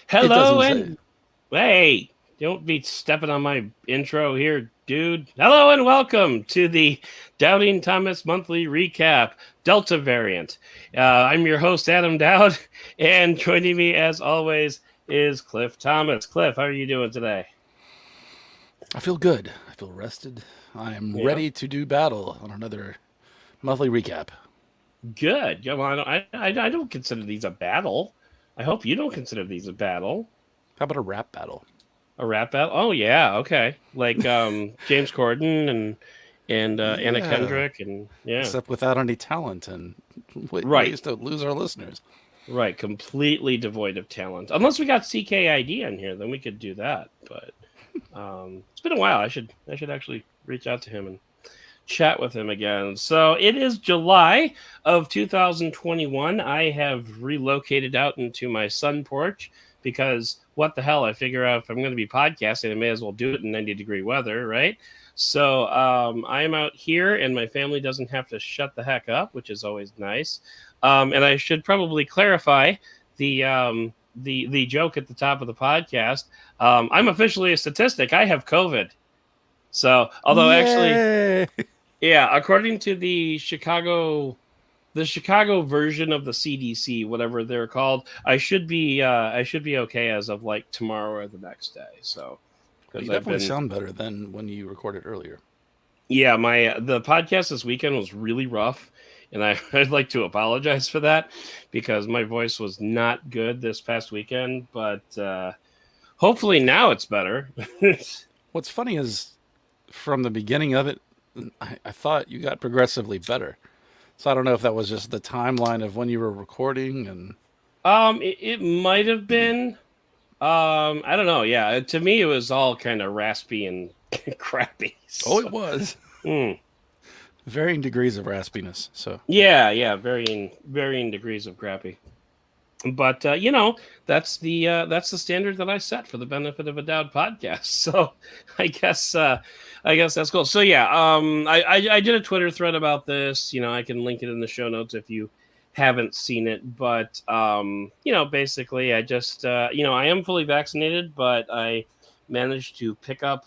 It Hello doesn't say. and hey, don't be stepping on my intro here, dude. Hello and welcome to the Doubting Thomas Monthly Recap Delta variant. I'm your host, Adam Dowd, and joining me as always is Cliff Thomas. Cliff, how are you doing today? I feel good. I feel rested. I am Yeah, ready to do battle on another monthly recap. good. Yeah, well, I don't consider these a battle. I hope you don't consider these a battle. How about a rap battle? A rap battle? Oh yeah, okay. Like James Corden and Anna Yeah, Kendrick and yeah. except without any talent and Right. ways to lose our listeners. Right, completely devoid of talent. Unless we got CKID in here, then we could do that. But it's been a while. I should actually reach out to him and chat with him again. So it is July of 2021. I have relocated out into my sun porch because what the hell? I figure out if I'm going to be podcasting, I may as well do it in 90-degree weather, right? So I'm out here, and my family doesn't have to shut the heck up, which is always nice. And I should probably clarify the joke at the top of the podcast. I'm officially a statistic. I have COVID. So, although actually, Yay! yeah, according to the Chicago version of the CDC, whatever they're called, I should be okay as of like tomorrow or the next day. So Well, because you I've definitely been sound better than when you recorded earlier. yeah, my the podcast this weekend was really rough, and I'd like to apologize for that because my voice was not good this past weekend, but hopefully now it's better. What's funny is from the beginning of it, I thought you got progressively better. So I don't know if that was just the timeline of when you were recording and It might have been. I don't know. Yeah, to me it was all kind of raspy and crappy. oh, it So, was mm. varying degrees of raspiness. So Yeah, varying degrees of crappy. But that's the standard that I set for the benefit of a doubt podcast. So I guess I guess that's cool. So yeah, I did a Twitter thread about this. I can link it in the show notes if you haven't seen it. But basically, I just I am fully vaccinated, but I managed to pick up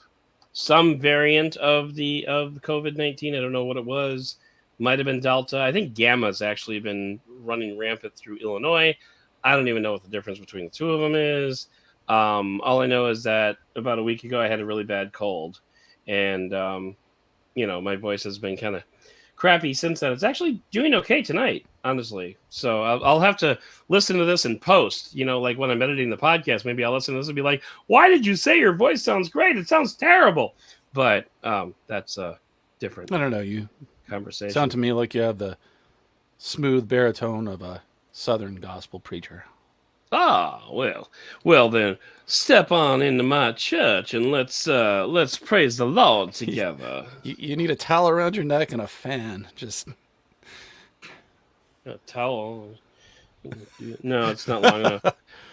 some variant of the COVID-19. I don't know what it was. Might have been Delta. I think Gamma's actually been running rampant through Illinois. I don't even know what the difference between the two of them is. All I know is that about a week ago I had a really bad cold, and my voice has been kind of crappy since then. It's actually doing okay tonight, honestly. So I'll have to listen to this in post. Like when I'm editing the podcast, maybe I'll listen to this and be like, "Why did you say your voice sounds great? It sounds terrible." But that's a different I don't know. You sound conversation. to me like you have the smooth baritone of a southern gospel preacher. Ah, well then, step on into my church and let's praise the Lord you, together. you need a towel around your neck and a fan. Just A towel. No, it's not long enough.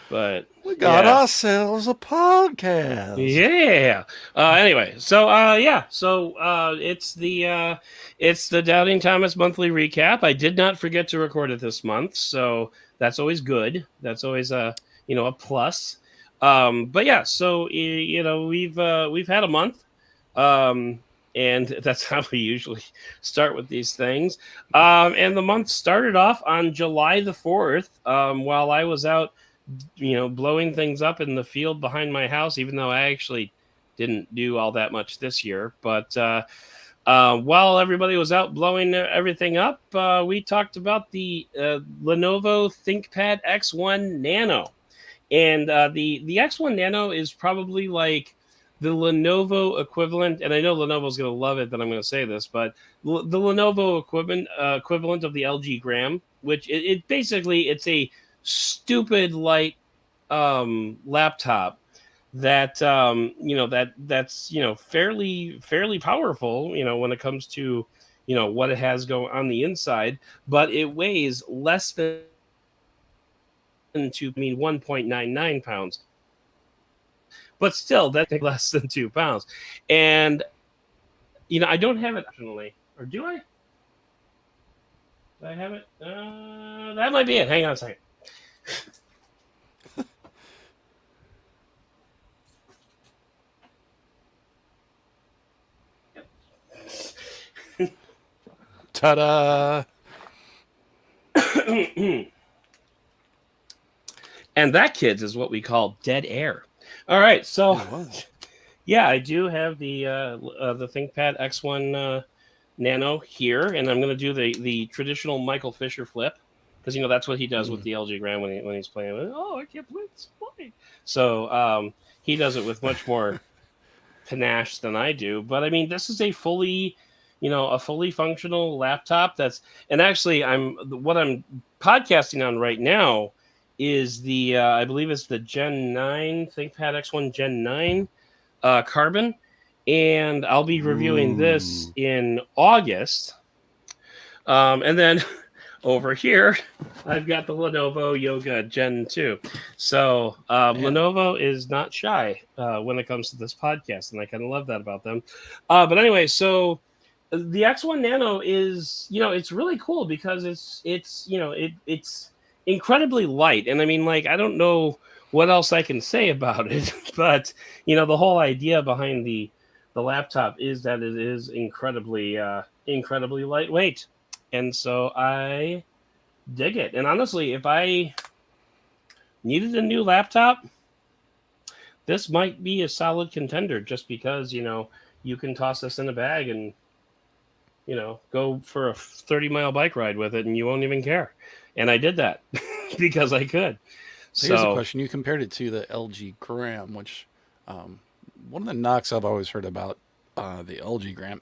But we got yeah, ourselves a podcast. yeah. Anyway, so it's the Doubting Thomas monthly recap. I did not forget to record it this month, so that's always good. That's always a plus. But yeah, so we've had a month. Um, and that's how we usually start with these things. And the month started off on July the 4th, while I was out blowing things up in the field behind my house, even though I actually didn't do all that much this year. But while everybody was out blowing everything up, we talked about the Lenovo ThinkPad X1 Nano. And the X1 Nano is probably like the Lenovo equivalent, and I know Lenovo's going to love it that I'm going to say this, but the Lenovo equivalent of the LG Gram, which it basically it's a stupid light laptop that that's fairly powerful when it comes to what it has going on the inside, but it weighs less than 1.99 pounds, but still that's less than 2 pounds. And I don't have it optionally, or do I? Do I have it? That might be it. Hang on a second. Ta-da! And that, kids, is what we call dead air. All right, so It was. yeah, I do have the ThinkPad X1 Nano here, and I'm going to do the traditional Michael Fisher flip, because that's what he does with the LG Gram when he's playing with. Oh, I can't believe it's playing. So he does it with much more panache than I do. But I mean, this is a fully functional laptop. And actually, what I'm podcasting on right now is the I believe it's the Gen 9 ThinkPad X1 Gen 9 Carbon, and I'll be reviewing this in August. And then over here, I've got the Lenovo Yoga Gen 2. So Lenovo is not shy when it comes to this podcast, and I kind of love that about them. But anyway, so the X1 Nano is, it's really cool because it's incredibly light. And I mean, like, I don't know what else I can say about it, but the whole idea behind the laptop is that it is incredibly lightweight. And so I dig it. And honestly, if I needed a new laptop, this might be a solid contender, just because, you can toss this in a bag and, go for a 30-mile bike ride with it and you won't even care. And I did that because I could. So here's a question. You compared it to the LG Gram, which one of the knocks I've always heard about the LG Gram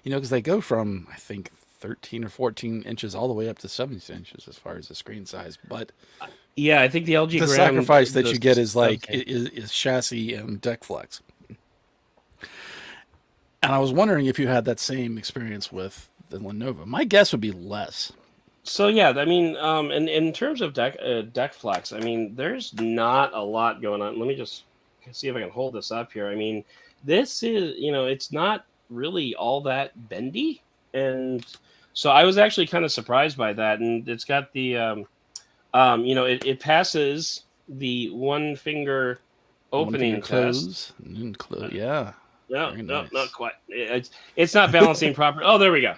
because they go from, I think, 13 or 14 inches all the way up to 17 inches as far as the screen size. But yeah, I think the LG the Gram, sacrifice that you get is chassis and deck flex. And I was wondering if you had that same experience with the Lenovo. My guess would be less. So yeah, I mean, in terms of deck flex, I mean, there's not a lot going on. Let me just see if I can hold this up here. I mean, this is, it's not really all that bendy, and so I was actually kind of surprised by that. And it's got the, it passes the one finger opening test. Yeah. No, not quite. It's not balancing properly. Oh, there we go.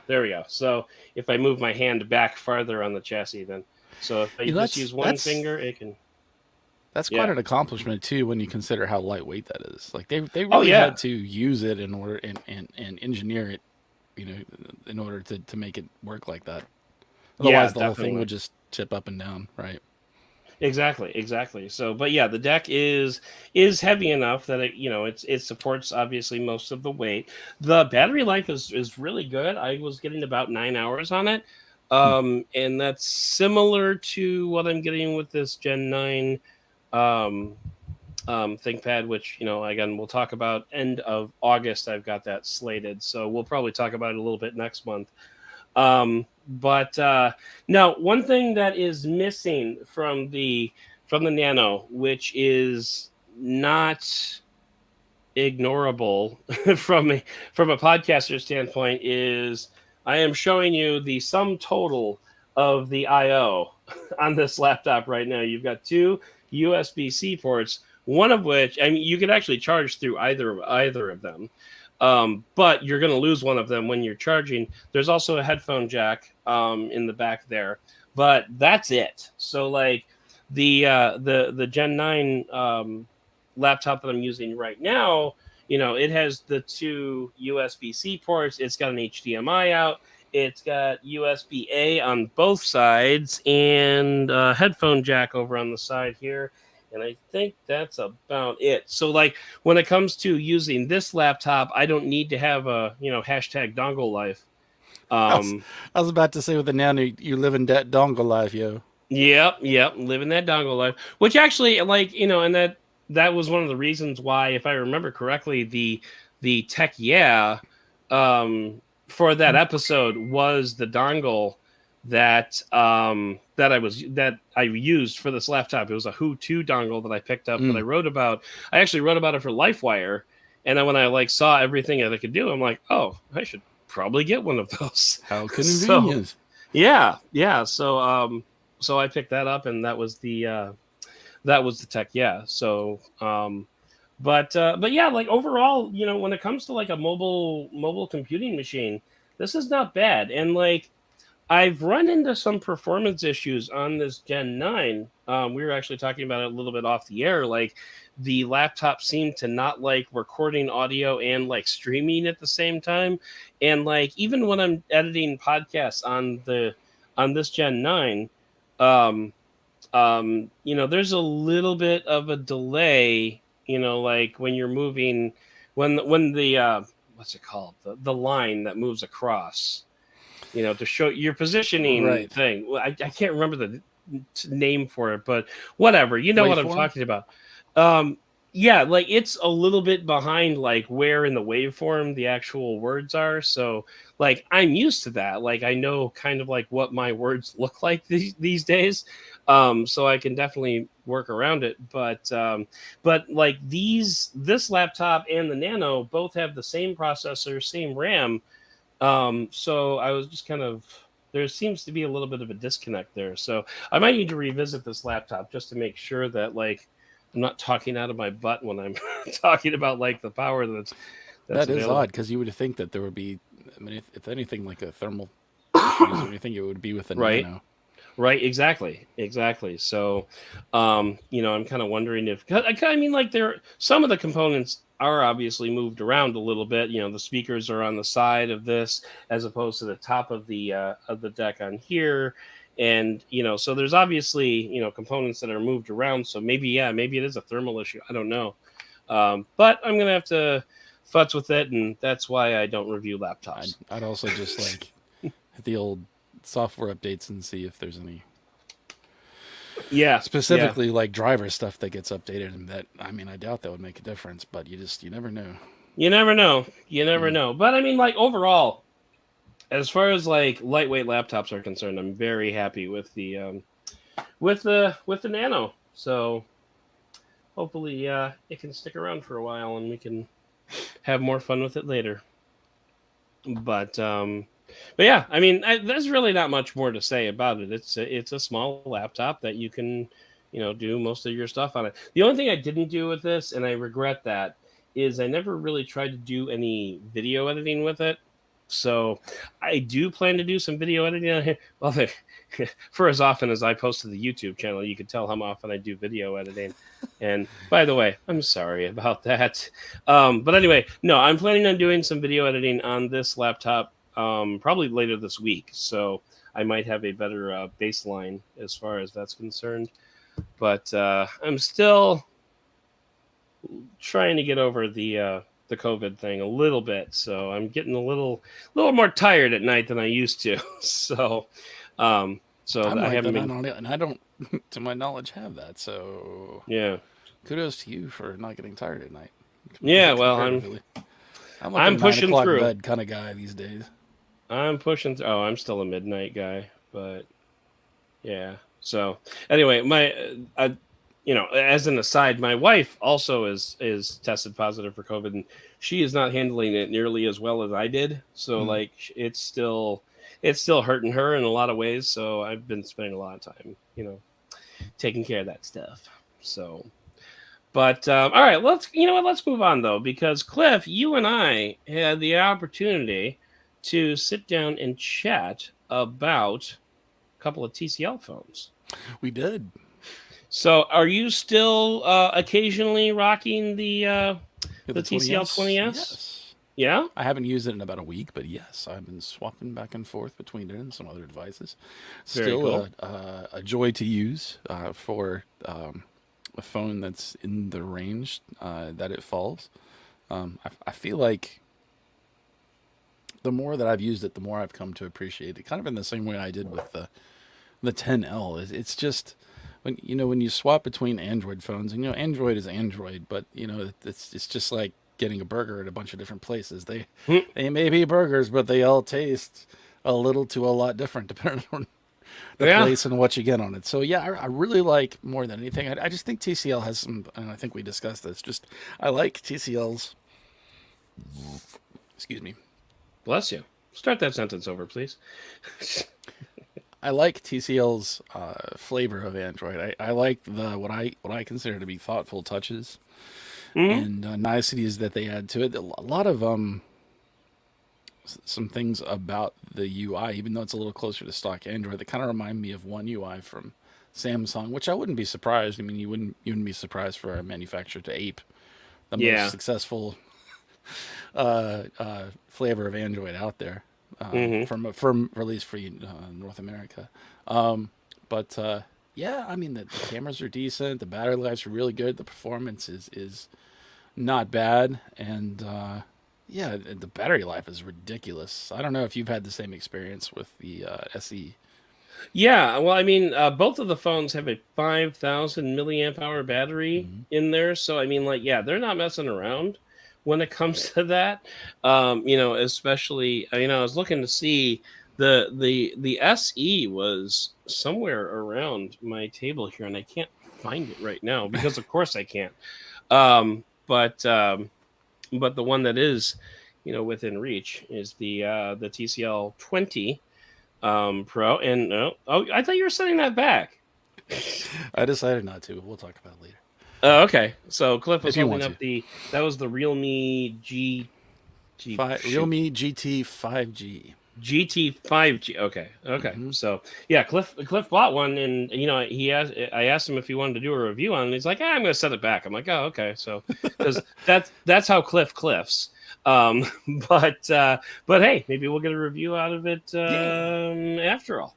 So if I move my hand back farther on the chassis, then if I just use one finger, it can. That's quite an accomplishment too, when you consider how lightweight that is. Like they really had to use it in order and engineer it, in order to make it work like that. Otherwise, the whole thing would just tip up and down, right? Exactly. So, but yeah, the deck is heavy enough that it supports obviously most of the weight. The battery life is really good. I was getting about 9 hours on it, and that's similar to what I'm getting with this Gen 9 ThinkPad, which again we'll talk about end of August. I've got that slated, so we'll probably talk about it a little bit next month. But now, one thing that is missing from the Nano, which is not ignorable from a podcaster standpoint, is I am showing you the sum total of the I/O on this laptop right now. You've got two USB-C ports, one of which, I mean, you could actually charge through either of them. But you're going to lose one of them when you're charging. There's also a headphone jack in the back there, but that's it. So like the Gen 9 laptop that I'm using right now, it has the two USB-C ports. It's got an HDMI out. It's got USB-A on both sides and a headphone jack over on the side here. And I think that's about it. So, like, when it comes to using this laptop, I don't need to have a, hashtag dongle life. I was about to say, with the Nano, you live in that dongle life, yo. Yep, living that dongle life. Which actually, like, and that was one of the reasons why, if I remember correctly, the Tech for that episode was the dongle that I used for this laptop. It was a Who 2 dongle that I picked up that I wrote about. I actually wrote about it for LifeWire, and then when I saw everything that I could do, I'm like, oh, I should probably get one of those. How convenient! So, yeah. So I picked that up, and that was the Tech. Yeah. So but yeah, like overall, when it comes to like a mobile computing machine, this is not bad. And like, I've run into some performance issues on this Gen 9. We were actually talking about it a little bit off the air. Like, the laptop seemed to not like recording audio and like streaming at the same time. And like, even when I'm editing podcasts on this Gen 9, um, there's a little bit of a delay, like when you're moving, when the what's it called, the line that moves across, to show your positioning Right. thing. Well, I can't remember the name for it, but whatever. You know what I'm Waveform? talking about. Um, yeah, like it's a little bit behind, like where in the waveform the actual words are. So, like, I'm used to that. Like, I know kind of like what my words look like these days. So I can definitely work around it. But like this laptop and the Nano both have the same processor, same RAM, so I was just kind of, there seems to be a little bit of a disconnect there. So I might need to revisit this laptop just to make sure that like I'm not talking out of my butt when I'm talking about like the power that's That is available. odd because you would think that there would be, I mean, if anything like a thermal issues or anything, it would be with the Right. Nano. Right, exactly. So, I'm kind of wondering if, I mean, like some of the components are obviously moved around a little bit. The speakers are on the side of this as opposed to the top of the deck on here, and so there's obviously components that are moved around. So maybe maybe it is a thermal issue. I don't know, but I'm gonna have to futz with it, and that's why I don't review laptops. I'd also just like hit the old software updates and see if there's any Yeah, yeah. specifically like driver stuff that gets updated. And that, I mean, I doubt that would make a difference, but you never know. You never know. You never Mm. know. But I mean, like overall, as far as like lightweight laptops are concerned, I'm very happy with the Nano. So hopefully, it can stick around for a while and we can have more fun with it later. But yeah, I mean, there's really not much more to say about it. It's a small laptop that you can, do most of your stuff on it. The only thing I didn't do with this, and I regret that, is I never really tried to do any video editing with it. So I do plan to do some video editing on here. Well, for as often as I post to the YouTube channel, you can tell how often I do video editing. And by the way, I'm sorry about that. But anyway, no, I'm planning on doing some video editing on this laptop probably later this week. So I might have a better baseline as far as that's concerned. But I'm still trying to get over the COVID thing a little bit, so I'm getting a little more tired at night than I used to. So, I'm I like haven't that, been. and I don't, to my knowledge, have that. So Yeah, kudos to you for not getting tired at night. yeah. Well, Comparatively, I'm like a I'm 9 pushing o'clock through. bed kind of guy these days. I'm pushing through. Oh, I'm still a midnight guy, but yeah. So anyway, as an aside, my wife also is tested positive for COVID, and she is not handling it nearly as well as I did. So Mm. like, it's still hurting her in a lot of ways. So I've been spending a lot of time, taking care of that stuff. So, but all right, let's move on though, because Cliff, you and I had the opportunity to sit down and chat about a couple of TCL phones. We did. So, are you still occasionally rocking Yeah, the the TCL 20S. 20S? Yes. Yeah, I haven't used it in about a week, but yes, I've been swapping back and forth between it and some other devices. very Still cool. a joy to use for a phone that's in the range that it falls. I feel like the more that I've used it, the more I've come to appreciate it. Kind of in the same way I did with the 10L. It's just when you swap between Android phones, and Android is Android, but it's just like getting a burger at a bunch of different places. Hmm. They may be burgers, but they all taste a little to a lot different depending on the Yeah, place and what you get on it. So yeah, I really like more than anything. I just think TCL has some, and I think we discussed this. Just I like TCL's. Excuse me. bless you. Start that sentence over, please. I like TCL's flavor of Android. I like the what I consider to be thoughtful touches Hmm. and niceties that they add to it. A lot of some things about the UI, even though it's a little closer to stock Android, that kind of remind me of One UI from Samsung, which I wouldn't be surprised. I mean, you wouldn't be surprised for a manufacturer to ape the most Yeah. successful flavor of Android out there, Hmm. from release for North America. But yeah, I mean the cameras are decent, the battery lives are really good, the performance is not bad, and yeah, the battery life is ridiculous. I don't know if you've had the same experience with the SE. Yeah, well, I mean, both of the phones have a 5,000 milliamp hour battery Mm-hmm. in there, so I mean, like, yeah, they're not messing around when it comes to that. Especially, I was looking to see the SE was somewhere around my table here, and I can't find it right now because, of course, I can't. But the one that is, within reach is the TCL 20 Pro. And I thought you were sending that back. I decided not to, but we'll talk about it later Oh, okay. So Cliff was if you holding want up to. that was the Realme shoot Realme GT 5G. GT5G. Okay, okay. Mm-hmm. So yeah, Cliff bought one, and I asked him if he wanted to do a review on it. And he's like, I'm going to set it back. I'm like, oh, okay. So because that's how Cliffs. Um, but hey, maybe we'll get a review out of it Yeah. after all.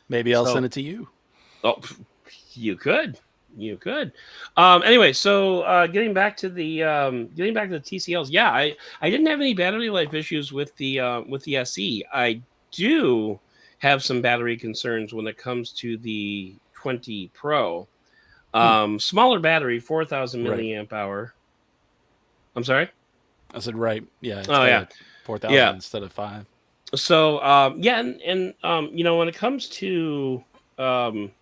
Maybe I'll send So it to you. oh, you could. You could. Anyway, so getting back to the TCLs. Yeah, I didn't have any battery life issues with the SE. I do have some battery concerns when it comes to the 20 Pro. Hmm. Smaller battery, 4,000 Right. milliamp hour. I'm sorry. I said right. Yeah, it's Oh got yeah, a 4,000 yeah. instead of 5. So yeah, and when it comes to um,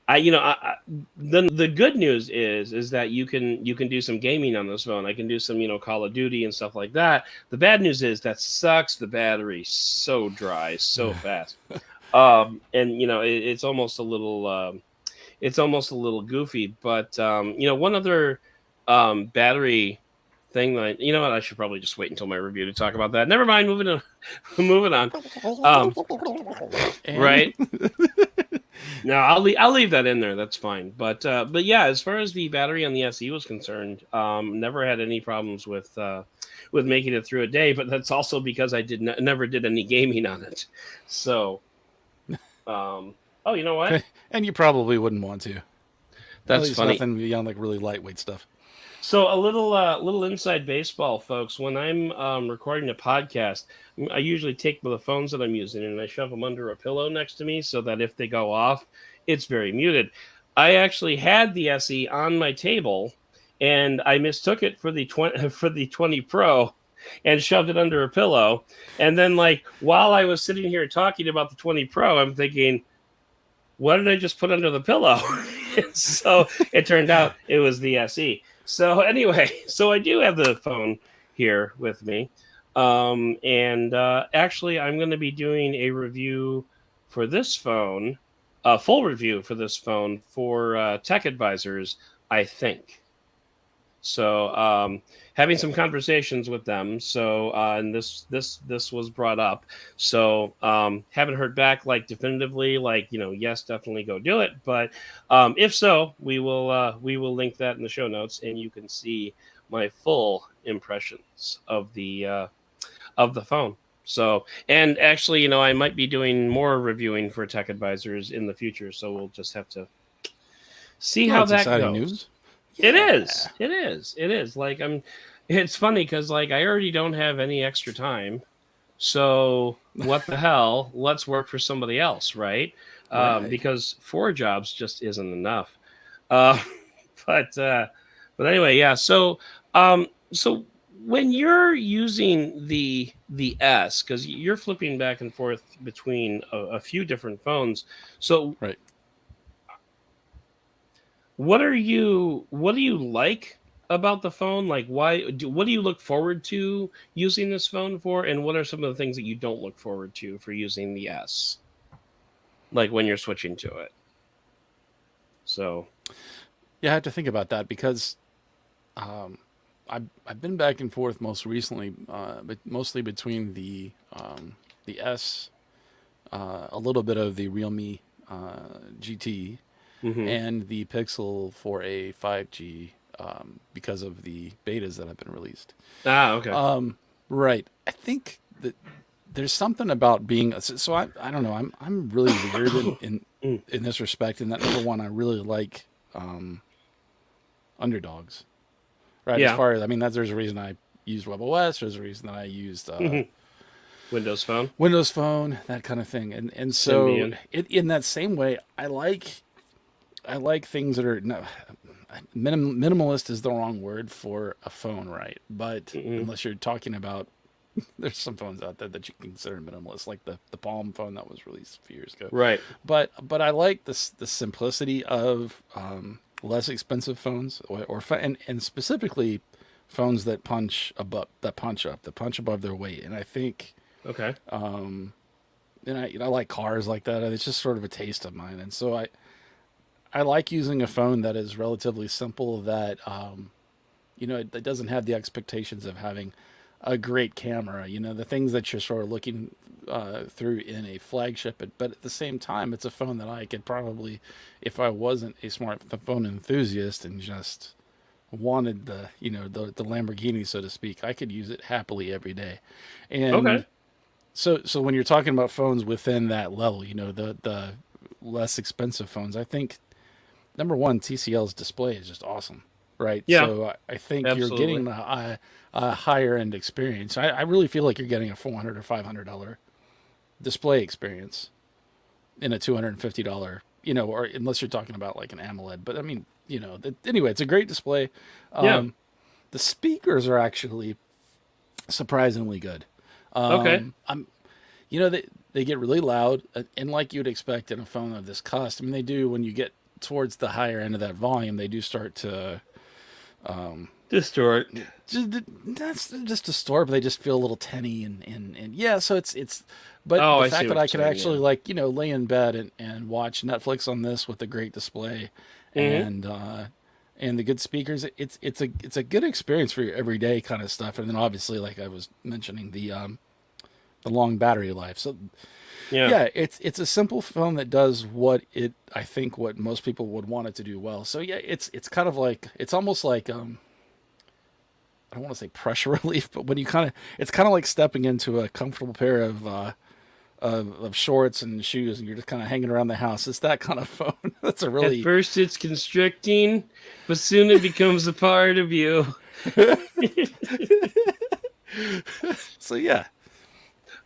the good news is that you can do some gaming on this phone. I can do some Call of Duty and stuff like that. The bad news is that sucks the battery so dry so fast. And it's almost a little goofy. But one other battery thing that I should probably just wait until my review to talk about that. Never mind, moving on. Moving on. And Right. No, I'll leave that in there. That's fine. But yeah, as far as the battery on the SE was concerned, never had any problems with making it through a day. But that's also because I never did any gaming on it. So, oh, you know what? and you probably wouldn't want to. At That's least funny. nothing beyond like really lightweight stuff. So a little inside baseball, folks. When I'm recording a podcast, I usually take the phones that I'm using and I shove them under a pillow next to me so that if they go off, it's very muted. I actually had the SE on my table, and I mistook it for the 20 for the 20 Pro, and shoved it under a pillow. And then, like while I was sitting here talking about the 20 Pro, I'm thinking, what did I just put under the pillow? So it turned out it was the SE. So anyway, so I do have the phone here with me. And actually, I'm going to be doing a review for this phone, a full review for this phone for Tech Advisors, I think. So having some conversations with them. So and this was brought up. So haven't heard back like definitively, like yes, definitely go do it. But if so, we will link that in the show notes, and you can see my full impressions of the phone. So, and actually, I might be doing more reviewing for Tech Advisors in the future. So we'll just have to see Well, how that's that exciting goes. news. It Yeah. is. It is. It is. Like it's funny because like I already don't have any extra time. So what the hell? Let's work for somebody else, right? Right. Because 4 jobs just isn't enough. Uh, but uh, but anyway, yeah. So when you're using the S, because you're flipping back and forth between a few different phones, so Right. what do you like about the phone? Like what do you look forward to using this phone for, and what are some of the things that you don't look forward to for using the S, like when you're switching to it? So Yeah, I have to think about that because um, I've been back and forth most recently, but mostly between the S, a little bit of the Realme GT, Hmm. and the Pixel for a 5G, because of the betas that have been released. Ah, okay. Right. I think that there's something about being so I don't know. I'm really weird Mm. in this respect. In that, number one, I really like underdogs. Right. As Yeah. far as, I mean, that there's a reason I used WebOS. There's a reason that I used Windows Phone, Windows Phone, that kind of thing. And so Symbian. in that same way, I like things that are no, minimalist is the wrong word for a phone, right? But Hmm. unless you're talking about, there's some phones out there that you can consider minimalist, like the Palm phone that was released a few years ago. Right. But I like this the simplicity of less expensive phones, and specifically phones that punch above their weight. And I think, Okay. and I like cars like that. It's just sort of a taste of mine, and so I like using a phone that is relatively simple, that it doesn't have the expectations of having a great camera. The things that you're sort of looking through in a flagship, but at the same time, it's a phone that I could probably, if I wasn't a smartphone enthusiast and just wanted the Lamborghini, so to speak, I could use it happily every day. Okay. And so when you're talking about phones within that level, the less expensive phones, I think number one, TCL's display is just awesome, right? Yeah. So I think you're Absolutely. getting a higher end experience. I really feel like you're getting a $400 or $500 display experience in a $250, or unless you're talking about like an AMOLED. But I mean, anyway, it's a great display. Yeah. Um, the speakers are actually surprisingly good. Okay. I'm they get really loud, and like you'd expect in a phone of this cost. I mean, they do when you get towards the higher end of that volume, they do start to Distort. that's just a store, but they just feel a little tinny, and yeah. So but Oh, the I see fact that what I you're could saying. actually, Yeah. like, lay in bed and watch Netflix on this with a great display, Hmm. and the good speakers, it's a good experience for your everyday kind of stuff. And then obviously, like I was mentioning, the long battery life. So Yeah. yeah, it's a simple phone that does what I think what most people would want it to do well. So yeah, it's kind of like, it's almost like, I don't want to say pressure relief, but when you it's kind of like stepping into a comfortable pair of shorts and shoes, and you're just kind of hanging around the house. It's that kind of phone. That's a At really first, it's constricting, but soon it becomes a part of you. so yeah.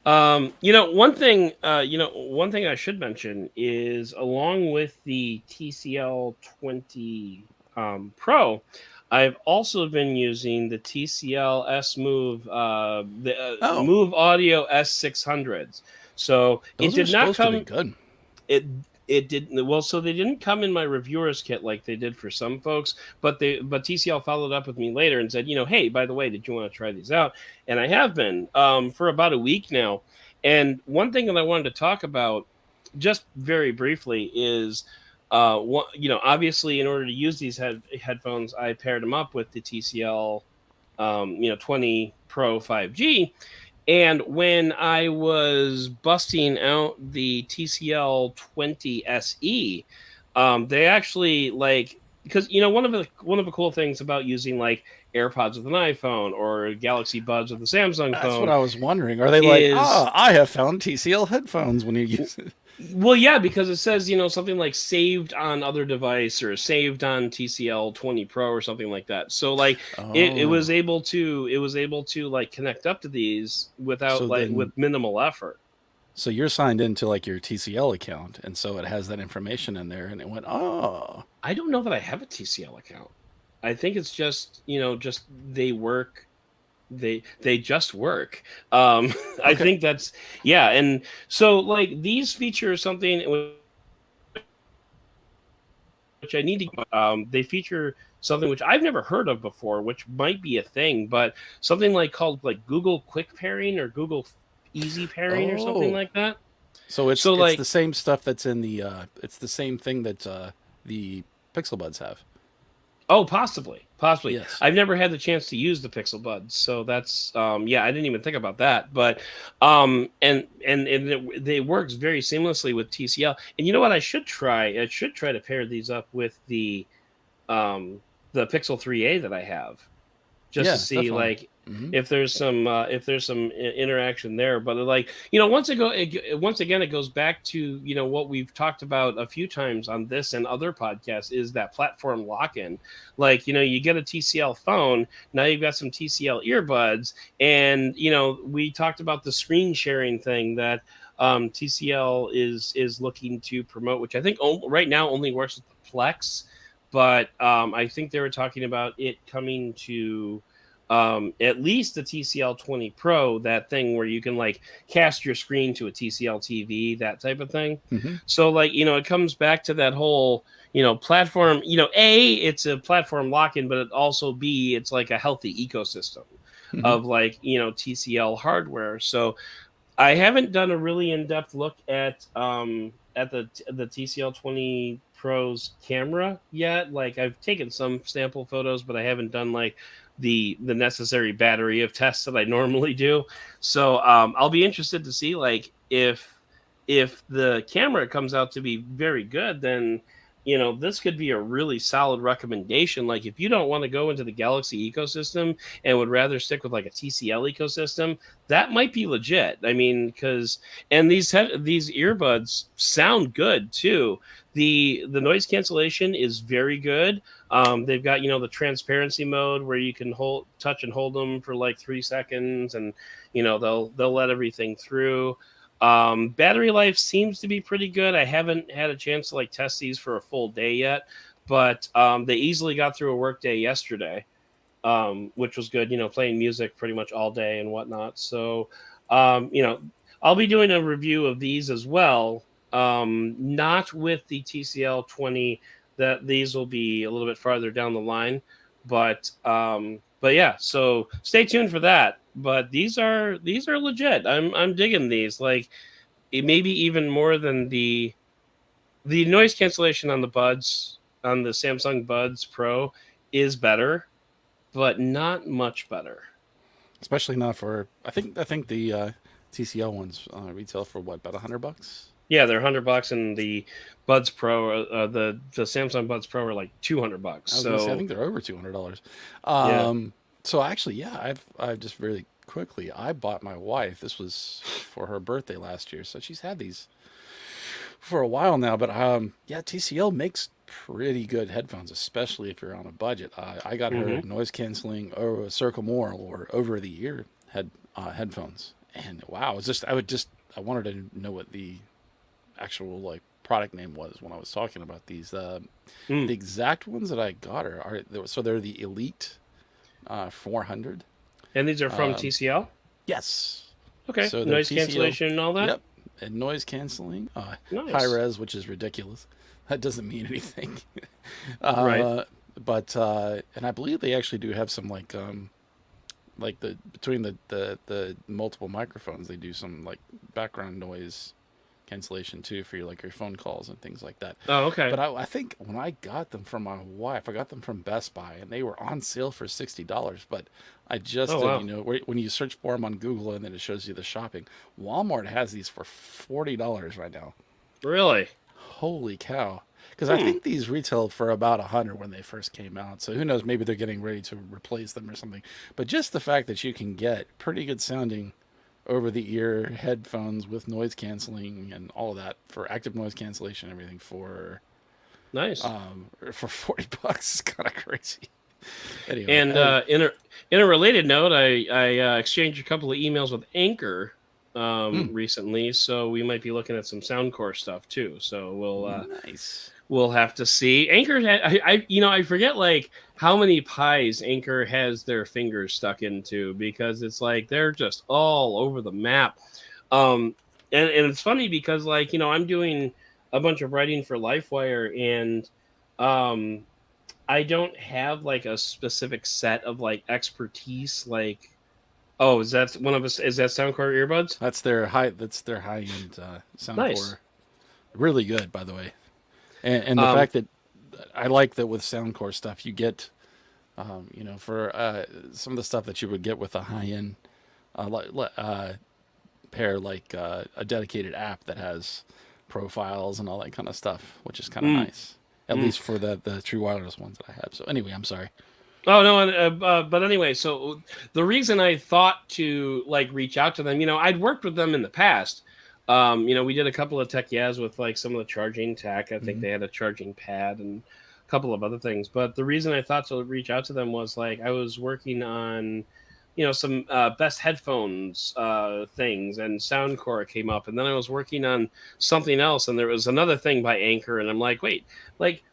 One thing I should mention is, along with the TCL 20 Pro, I've also been using the TCL S Move, the Oh, Move Audio S600s. So it those are did not supposed to be come. good. It it didn't, well, so they didn't come in my reviewer's kit like they did for some folks, but TCL followed up with me later and said, hey, by the way, did you want to try these out? And I have been, for about a week now. And one thing that I wanted to talk about just very briefly is, obviously, in order to use these headphones, I paired them up with the TCL 20 Pro 5G. And when I was busting out the TCL 20 SE, they actually, like, because one of the cool things about using like AirPods with an iPhone or Galaxy Buds with a Samsung That's what phone I was wondering. Are they like, is, I have found TCL headphones when you use it? well, yeah, because it says, something like saved on other device or saved on TCL 20 Pro or something like that. So like it Oh, was able to like connect up to these without, so like, with then minimal effort. so you're signed into like your TCL account, and so it has that information in there, and it went, oh, I don't know that I have a TCL account. I think it's just they work. They just work. I okay. think that's, yeah. And so, like, these feature something which I need to. They feature something which I've never heard of before, which might be a thing, but something like called like Google Quick Pairing or Google Easy Pairing or something Oh, like that. so it's So it's the like, same stuff that's in it's the same thing that the Pixel Buds have. Oh, possibly, possibly. Yes. I've never had the chance to use the Pixel Buds, so that's yeah, I didn't even think about that. But it works very seamlessly with TCL. And you know what? I should try. I should try to pair these up with um the Pixel 3a that I have, just to Yeah, see definitely. like Hmm. if there's some interaction there. But like once again, it goes back to what we've talked about a few times on this and other podcasts, is that platform lock-in. Like you get a TCL phone, now you've got some TCL earbuds, and we talked about the screen sharing thing that TCL is looking to promote, which I think right now only works with the Plex. But I think they were talking about it coming to at least the TCL 20 Pro, that thing where you can like cast your screen to a TCL TV, that type of thing. Hmm. So like it comes back to that whole platform. A, it's a platform lock-in, but it also B, it's like a healthy ecosystem Hmm. of like TCL hardware. So I haven't done a really in-depth look at the TCL 20 Pro's camera yet. Like I've taken some sample photos, but I haven't done like the necessary battery of tests that I normally do. So I'll be interested to see like if the camera comes out to be very good, then this could be a really solid recommendation. Like if you don't want to go into the Galaxy ecosystem and would rather stick with like a TCL ecosystem, that might be legit. I mean, because these earbuds sound good too. The noise cancellation is very good. They've got the transparency mode where you can touch and hold them for like 3 seconds, and they'll let everything through. Battery life seems to be pretty good. I haven't had a chance to like test these for a full day yet, but they easily got through a work day yesterday, which was good. Playing music pretty much all day and whatnot. So, um, you know, I'll be doing a review of these as well. Not with the TCL 20. That these will be a little bit farther down the line, but yeah. So stay tuned for that. But these are legit. I'm digging these. Like maybe even more than the noise cancellation on the Buds, on the Samsung Buds Pro, is better, but not much better. Especially not for I think the TCL ones retail for what, about $100? Yeah, they're $100, and the Buds Pro, the Samsung Buds Pro are like $200. I was gonna say I So think they're over $200. yeah. So actually, yeah, I've just really quickly I bought my wife. This was for her birthday last year, so she's had these for a while now. But yeah, TCL makes pretty good headphones, especially if you're on a budget. I got her Hmm. noise canceling or Circle More or over the ear headphones, and wow, it's just I wanted to know what the actual like product name was when I was talking about these. The Mm. exact ones that I got so they're the Elite 400. And these are from Um, TCL. yes, Okay, so they're noise TCL. cancellation and all that. Yep, and noise canceling, high Nice. res, which is ridiculous. That doesn't mean anything. Right. uh, but and I believe they actually do have some like the between the multiple microphones, they do some like background noise cancellation too for your phone calls and things like that. Oh, okay. But I think when I got them from my wife, I got them from Best Buy, and they were on sale for $60. But I just Oh did, wow. when you search for them on Google and then it shows you the shopping. Walmart has these for $40 right now. Really? Holy cow! Because I Hmm. think these retailed for about 100 when they first came out. So who knows? Maybe they're getting ready to replace them or something. But just the fact that you can get pretty good sounding over the ear headphones with noise canceling and all of that for active noise cancellation and everything Nice. for $40 is kind of crazy. Anyway, And in a related note, I exchanged a couple of emails with Anker hmm, recently, so we might be looking at some Soundcore stuff too. So nice. we'll have to see. Anchor, I forget like how many pies Anchor has their fingers stuck into, because it's like they're just all over the map. Um, and it's funny because like I'm doing a bunch of writing for LifeWire, and um, I don't have like a specific set of like expertise. Like, oh, is that one of us? Is that Soundcore earbuds? That's their high end Nice. Soundcore. Really good, by the way. And the Um, fact that I like that with Soundcore stuff, you get, for some of the stuff that you would get with a high end pair, like a dedicated app that has profiles and all that kind of stuff, which is kind of nice. At least for the true wireless ones that I have. So anyway, I'm sorry. Oh no, but anyway, so the reason I thought to like reach out to them, I'd worked with them in the past. We did a couple of tech with like some of the charging tech. I think they had a charging pad and a couple of other things. But the reason I thought to reach out to them was like I was working on, some best headphones things, and Soundcore came up, and then I was working on something else, and there was another thing by Anker, and I'm like, wait, like,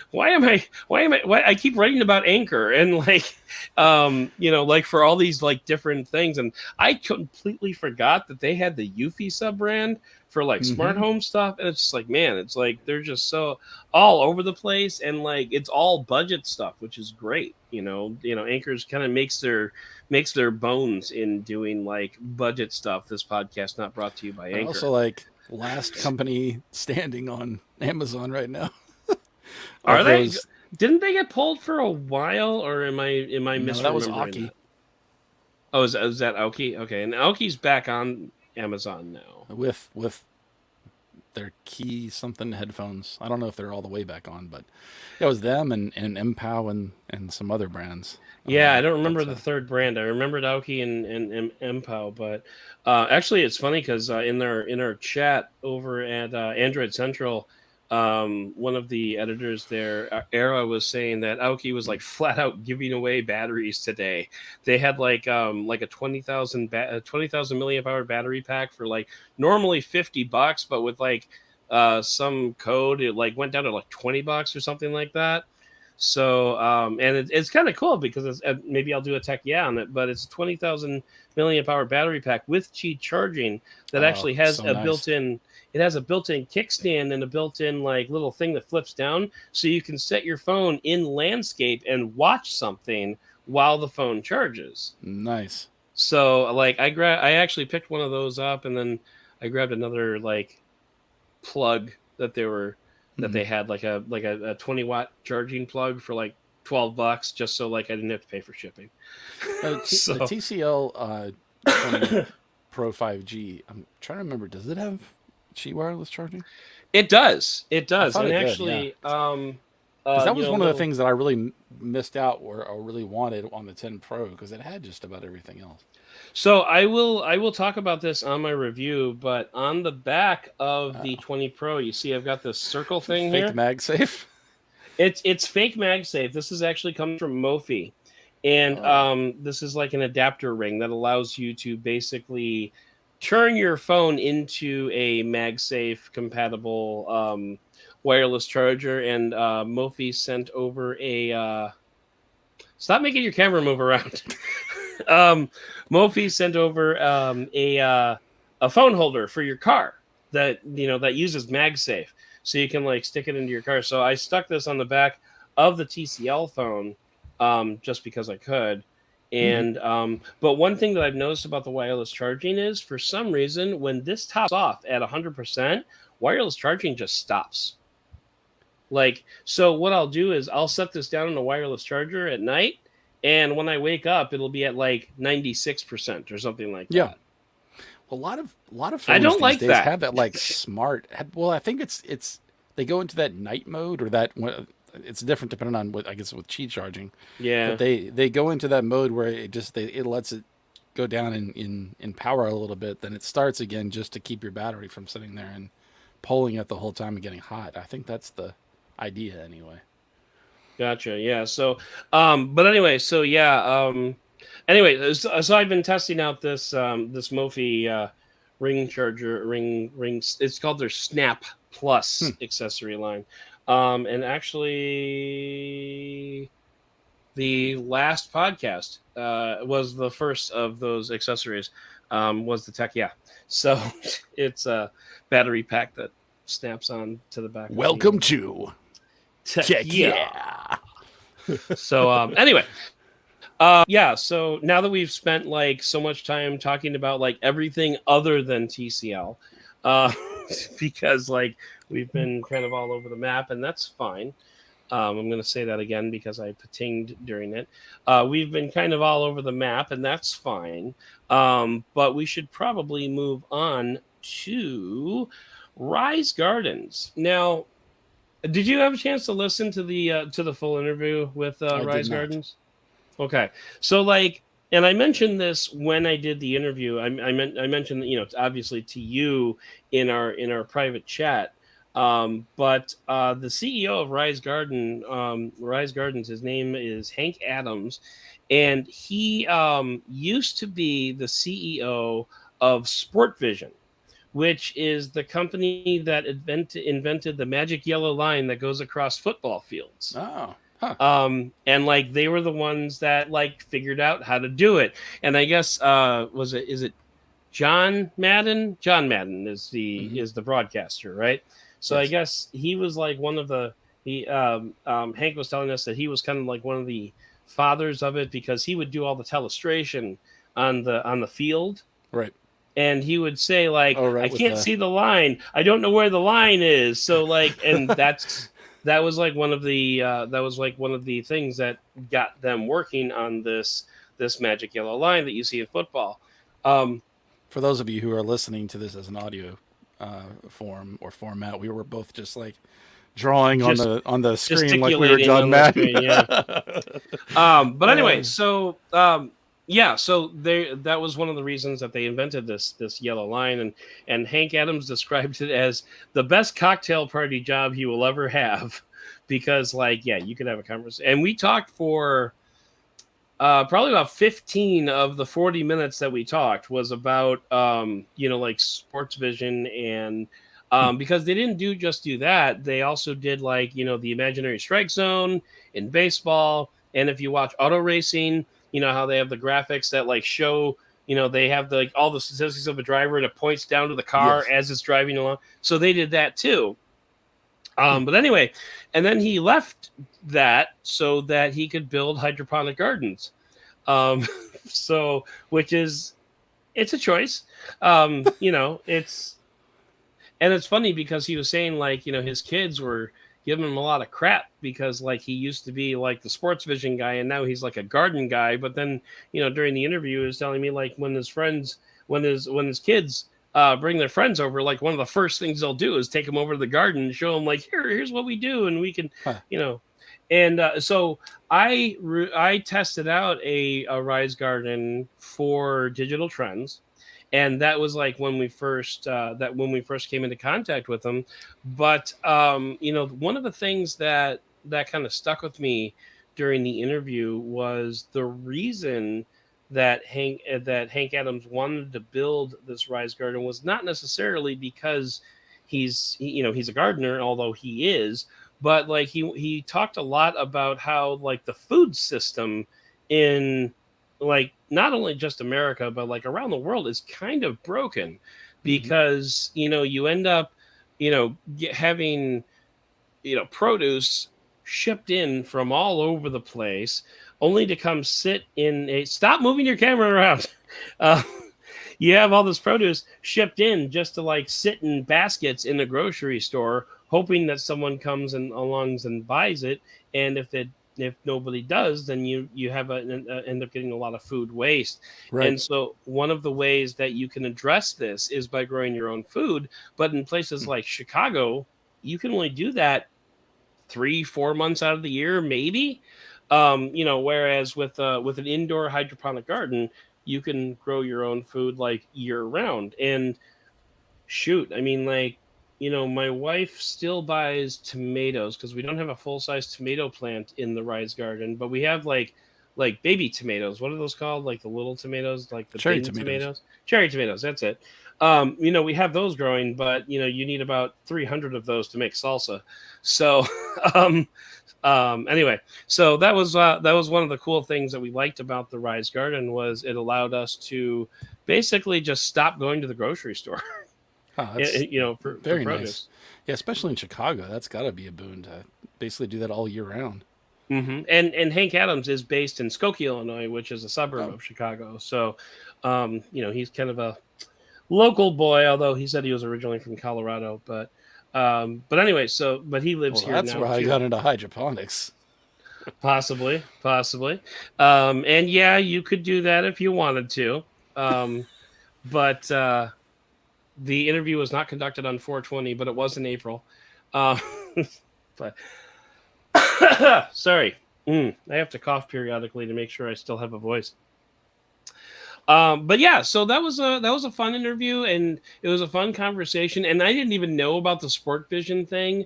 why I keep writing about Anker, and like, like for all these like different things, and I completely forgot that they had the Eufy sub brand for like smart home stuff, and it's just like, man, it's like they're just so all over the place, and like it's all budget stuff, which is great. Anker's kind of makes their bones in doing like budget stuff. This podcast not brought to you by Anker. Also, like last company standing on Amazon right now. Are they? Didn't they get pulled for a while, or am I misremembering? That was Aukey. Oh, is that Aukey? Okay, and Aukey's back on Amazon now with their key something headphones. I don't know if they're all the way back on, but it was them and MPOW and some other brands. Yeah, I don't remember the third brand. I remembered Aukey and MPOW, but actually, it's funny because in our chat over at Android Central, one of the editors there, Era, was saying that Aukey was like flat out giving away batteries today. They had like a 20,000 milliamp hour battery pack for like normally $50, but with like some code, it like went down to like $20 or something like that. So and it's kind of cool because maybe I'll do a tech on it, but it's a 20,000 milliamp hour battery pack with Qi charging that actually has a built-in. It has a built-in kickstand and a built-in like little thing that flips down, so you can set your phone in landscape and watch something while the phone charges. Nice. So like I actually picked one of those up, and then I grabbed another like plug that they had like a 20 watt charging plug for like $12, just so like I didn't have to pay for shipping. The TCL 20 Pro 5G. I'm trying to remember. Does it have Qi wireless charging? It does. And actually, yeah. That was one of the things that I really missed out or really wanted on the 10 Pro, because it had just about everything else. So I will talk about this on my review, but on the back of the 20 Pro, you see I've got this circle thing here. Fake MagSafe? It's fake MagSafe. This is actually comes from Mophie. And this is like an adapter ring that allows you to basically turn your phone into a MagSafe compatible wireless charger. And Mophie sent over a stop making your camera move around. Mophie sent over a phone holder for your car that uses MagSafe, so you can like stick it into your car. So I stuck this on the back of the TCL phone just because I could. And but one thing that I've noticed about the wireless charging is, for some reason, when this tops off at 100%, wireless charging just stops. Like, so what I'll do is I'll set this down on a wireless charger at night, and when I wake up, it'll be at like 96% or something like that. Yeah. Well, a lot of phones I don't these like days that. have that like smart. Well, I think it's they go into that night mode, or that it's different depending on what, I guess, with Qi charging. Yeah. But they go into that mode where it lets it go down in power a little bit, then it starts again just to keep your battery from sitting there and pulling it the whole time and getting hot. I think that's the idea anyway. Gotcha. Yeah. So, but anyway, so yeah. Anyway, so I've been testing out this Mophie ring charger rings. It's called their Snap Plus accessory line. And actually, the last podcast was the first of those accessories. Was the tech? Yeah. So it's a battery pack that snaps on to the back. Welcome to Tech. Yeah. So anyway, yeah. So now that we've spent like so much time talking about like everything other than TCL, because like we've been kind of all over the map, and that's fine. I'm going to say that again because I patinged during it. We've been kind of all over the map, and that's fine. But we should probably move on to Rise Gardens. Now, did you have a chance to listen to the full interview with I did Rise not. Gardens? Okay, so like, and I mentioned this when I did the interview. I mentioned, obviously to you in our private chat. But the CEO of Rise Gardens, his name is Hank Adams, and he used to be the CEO of Sport Vision, which is the company that invented the magic yellow line that goes across football fields. Oh, huh. And like they were the ones that like figured out how to do it. And I guess is it John Madden? John Madden Hmm. is the broadcaster, right? So I Yes. guess he was like one of the he Hank was telling us that he was kind of like one of the fathers of it because he would do all the telestration on the field, Right. and he would say like, Oh, I right. With can't the see the line, I don't know where the line is, so like, and that was like one of the things that got them working on this magic yellow line that you see in football. um for those of you who are listening to this as an audio form or format, we were both just like drawing just on the screen like we were gesticulating John on the Madden. screen, yeah. But anyway, uh, so yeah, so that was one of the reasons that they invented this yellow line, and Hank Adams described it as the best cocktail party job he will ever have, because like, yeah, you could have a conversation, and we talked for probably about 15 of the 40 minutes that we talked was about like sports vision, and because they didn't do that, they also did like the imaginary strike zone in baseball. And if you watch auto racing, you know how they have the graphics that like show, they have the, like all the statistics of a driver, and it points down to the car yes. as it's driving along. So they did that too. Hmm. But anyway, and then he left that so that he could build hydroponic gardens. um so, which is, it's a choice. It's, and it's funny because he was saying like, his kids were giving him a lot of crap because like he used to be like the sports vision guy, and now he's like a garden guy. But then, during the interview, he was telling me like when his kids bring their friends over, like one of the first things they'll do is take them over to the garden and show them like, here's what we do, and we can, Huh. you know. And so I tested out a Rise Garden for Digital Trends, and that was like when we first came into contact with them. But one of the things that kind of stuck with me during the interview was the reason that Hank Adams wanted to build this Rise Garden was not necessarily because he's a gardener, although he is, but like he talked a lot about how like the food system in, like, not only just America but like around the world is kind of broken, Hmm. because you end up having produce shipped in from all over the place, only to come sit in a, stop moving your camera around. uh, you have all this produce shipped in just to like sit in baskets in the grocery store, hoping that someone comes and alongs and buys it. And if nobody does, then you have end up getting a lot of food waste. Right. And so one of the ways that you can address this is by growing your own food. But in places like Chicago, you can only do that 3-4 months out of the year, maybe. Whereas with an indoor hydroponic garden, you can grow your own food like year round. And shoot, I mean, like, my wife still buys tomatoes because we don't have a full size tomato plant in the Rise Garden, but we have like baby tomatoes. What are those called? Like the little tomatoes, like the Cherry bin tomatoes. tomatoes, cherry tomatoes. That's it. We have those growing, but you need about 300 of those to make salsa. So, um, anyway, so that was one of the cool things that we liked about the Rise Garden was it allowed us to basically just stop going to the grocery store. Oh, that's For very nice. produce. Yeah, especially in Chicago, that's got to be a boon to basically do that all year round. And Hank Adams is based in Skokie, Illinois, which is a suburb Oh, of Chicago. So, he's kind of a local boy, although he said he was originally from Colorado. But But anyway, but he lives Well, here that's now where I too. got into hydroponics. Possibly. And yeah, you could do that if you wanted to. But the interview was not conducted on 420, but it was in April. Uh, but sorry, I have to cough periodically to make sure I still have a voice. But yeah, so that was a fun interview, and it was a fun conversation. And I didn't even know about the Sport Vision thing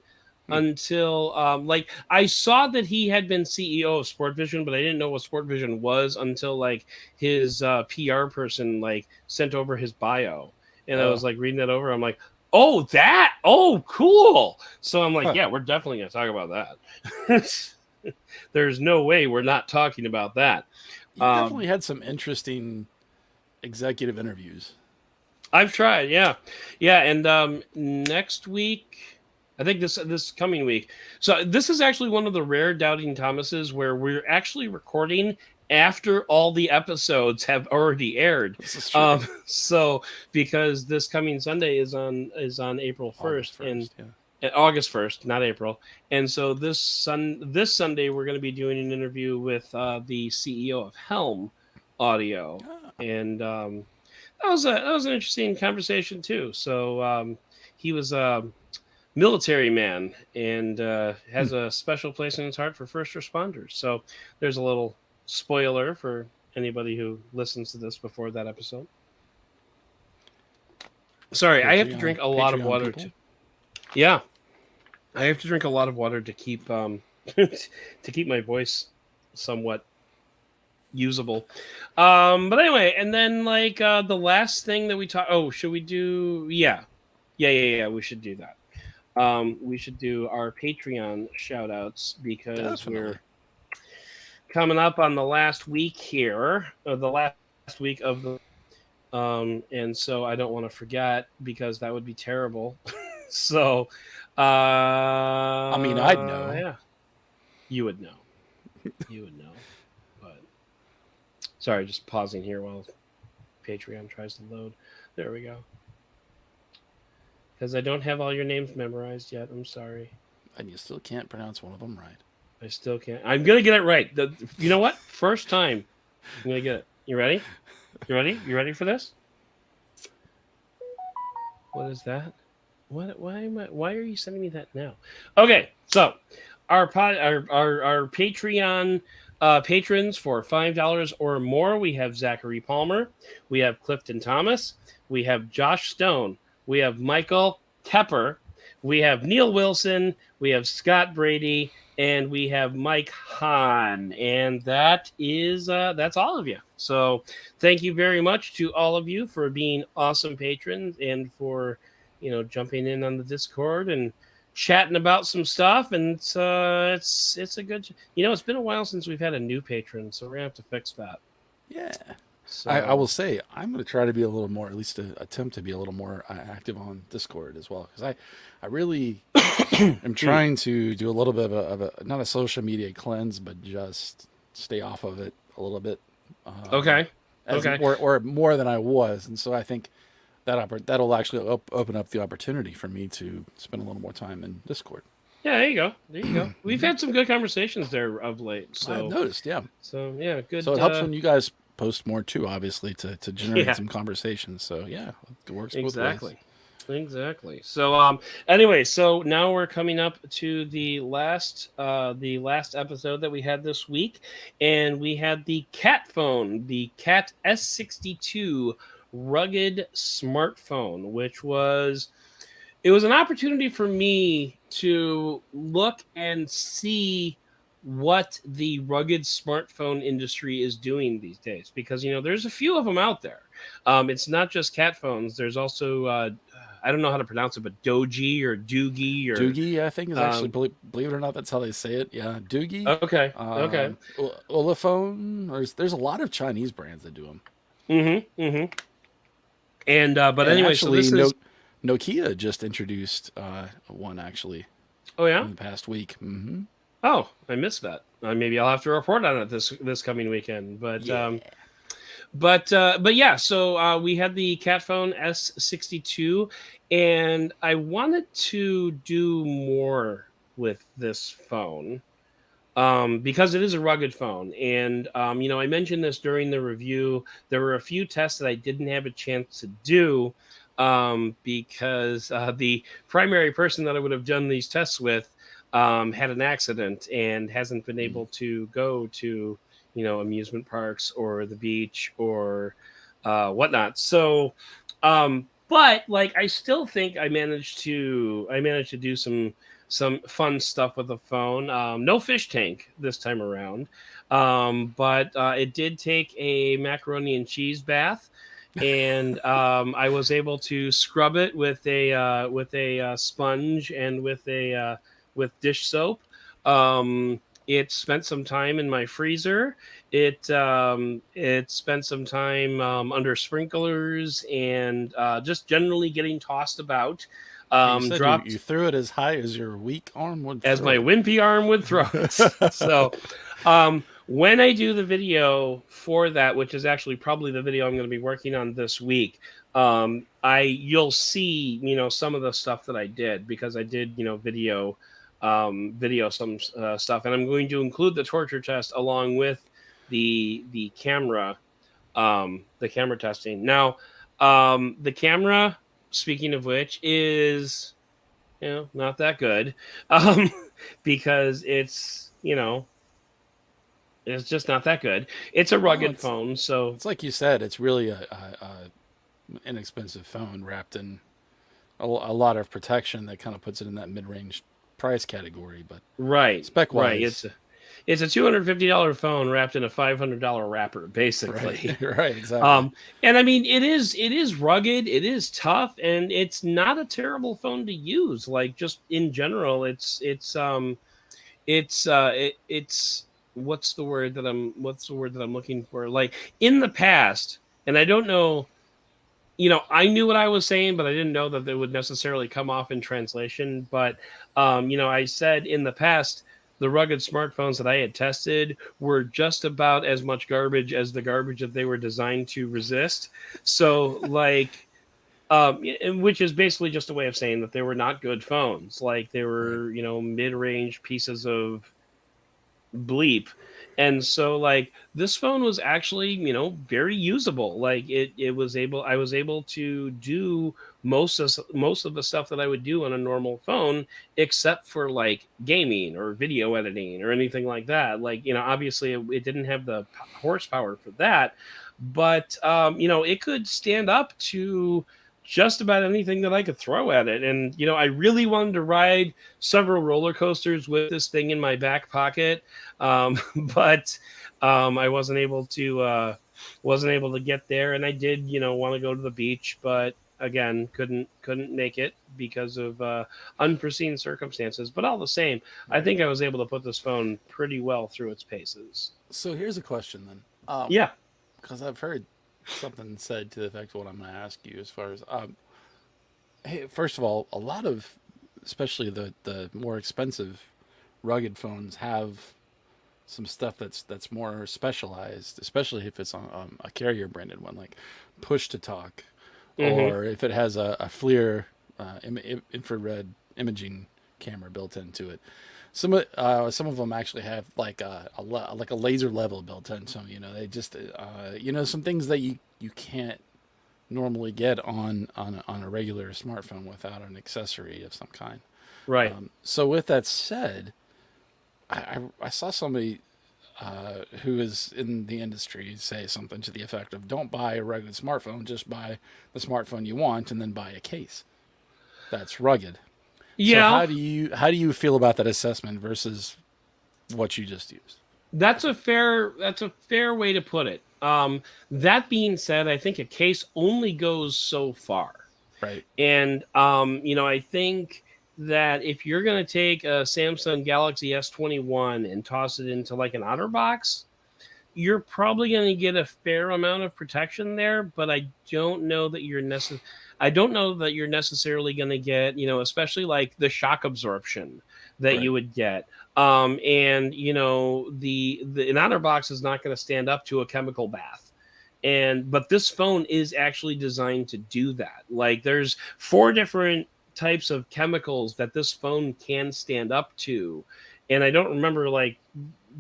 until like I saw that he had been CEO of Sport Vision, but I didn't know what Sport Vision was until like his PR person like sent over his bio, and I was like reading that over. I'm like, oh, that, oh, cool. So I'm like, yeah, we're definitely gonna talk about that. There's no way we're not talking about that. You definitely had some interesting executive interviews. I've tried, yeah. And next week, I think this coming week. So this is actually one of the rare Doubting Thomases where we're actually recording after all the episodes have already aired. This is true. So because this coming Sunday is on April 1st, and August 1st, not April. And so this Sunday we're going to be doing an interview with the CEO of Helm Audio, and that was an interesting conversation too. So he was a military man and has a special place in his heart for first responders. So there's a little spoiler for anybody who listens to this before that episode. Sorry, I have to drink a lot of water too. Yeah, I have to drink a lot of water to keep to keep my voice somewhat usable. But anyway, and then like the last thing that we talk. Oh, should we do? Yeah. We should do that. We should do our Patreon shout outs because we're coming up on the last week here, or the last week of the. And so I don't want to forget because that would be terrible. So, I mean, I'd know. Yeah, you would know. You would know. But sorry, just pausing here while Patreon tries to load. There we go. Because I don't have all your names memorized yet. I'm sorry. And you still can't pronounce one of them right. I still can't. I'm gonna get it right. You know what? First time, I'm gonna get it. You ready? You ready? You ready for this? What is that? What? Why are you sending me that now? Okay, so our Patreon patrons for $5 or more, we have Zachary Palmer, we have Clifton Thomas, we have Josh Stone, we have Michael Tepper, we have Neil Wilson, we have Scott Brady, and we have Mike Hahn, and that's all of you. So thank you very much to all of you for being awesome patrons and for jumping in on the Discord and chatting about some stuff. And it's a good. It's been a while since we've had a new patron, so we're gonna have to fix that. Yeah. So, I will say I'm going to try to be a little more, at least to attempt to be a little more active on Discord as well, because I really am trying to do a little bit of a not a social media cleanse, but just stay off of it a little bit. Okay. Or more than I was, and so I think that'll actually open up the opportunity for me to spend a little more time in Discord. Yeah, there you go. We've had some good conversations there of late. So I've noticed, yeah. So yeah, good. So it helps when you guys post more too, obviously, to generate some conversations. So yeah, it works both ways. Exactly. So anyway, so now we're coming up to the last episode that we had this week, and we had the CAT phone, the CAT S62 rugged smartphone, which was an opportunity for me to look and see what the rugged smartphone industry is doing these days, because there's a few of them out there. It's not just CAT phones. There's also I don't know how to pronounce it, but Doji or Doogie or Doogie, I think is actually believe it or not, that's how they say it. Yeah, Doogie. Okay. Olaphone. There's a lot of Chinese brands that do them. And but anyway, actually, so this is Nokia just introduced one actually. Oh yeah, in the past week. Mm-hmm. Oh, I missed that. Maybe I'll have to report on it this coming weekend. But But yeah, so we had the Cat Phone S62, and I wanted to do more with this phone because it is a rugged phone. And I mentioned this during the review. There were a few tests that I didn't have a chance to do because the primary person that I would have done these tests with had an accident and hasn't been able to go to amusement parks or the beach or whatnot. So, but like I still think I managed to do some fun stuff with the phone. No fish tank this time around, but it did take a macaroni and cheese bath, and I was able to scrub it with a sponge and with dish soap. It spent some time in my freezer. It spent some time under sprinklers and just generally getting tossed about. You said you Dropped threw it as high as your weak arm would as throw my wimpy arm would throw it. So, when I do the video for that, which is actually probably the video I'm going to be working on this week, you'll see some of the stuff that I did because I did video some stuff, and I'm going to include the torture test along with the camera testing. Now, the camera, speaking of which, is not that good because it's just not that good. It's a Well, rugged phone, so it's like you said, it's really a inexpensive phone wrapped in a lot of protection that kind of puts it in that mid-range price category. But right, spec right. wise, It's a $250 phone wrapped in a $500 wrapper, basically. right, right, exactly. And I mean, it is rugged, it is tough, and it's not a terrible phone to use. Like just in general, it's what's the word that I'm looking for? Like in the past, and I don't know. I knew what I was saying, but I didn't know that it would necessarily come off in translation. But, I said in the past, the rugged smartphones that I had tested were just about as much garbage as the garbage that they were designed to resist. So, like, which is basically just a way of saying that they were not good phones. Like, they Right. were, mid-range pieces of bleep. And so like this phone was actually very usable. Like I was able to do most of the stuff that I would do on a normal phone, except for like gaming or video editing or anything like that. Like obviously it didn't have the horsepower for that, but it could stand up to just about anything that I could throw at it. And I really wanted to ride several roller coasters with this thing in my back pocket, but I wasn't able to get there. And I did want to go to the beach, but again couldn't make it because of unforeseen circumstances. But all the same, I Right. think I was able to put this phone pretty well through its paces. So here's a question then, Yeah. because I've heard something said to the effect of what I'm going to ask you as far as hey, first of all, a lot of especially the more expensive rugged phones have some stuff that's more specialized, especially if it's on a carrier branded one, like push to talk, Hmm. or if it has a FLIR infrared imaging camera built into it. Some of them actually have like like a laser level built in. So they just some things that you can't normally get on a regular smartphone without an accessory of some kind. Right. So with that said, I saw somebody who is in the industry say something to the effect of, "Don't buy a regular smartphone, just buy the smartphone you want, and then buy a case that's rugged." So Yeah. how do you feel about that assessment versus what you just used? That's a fair way to put it. That being said, I think a case only goes so far. Right. And I think that if you're going to take a Samsung Galaxy S21 and toss it into like an Otterbox, you're probably going to get a fair amount of protection there, but I don't know that you're necessarily going to get, especially like the shock absorption that Right. you would get. And the an Otterbox is not going to stand up to a chemical bath. but this phone is actually designed to do that. Like there's 4 different types of chemicals that this phone can stand up to, and I don't remember like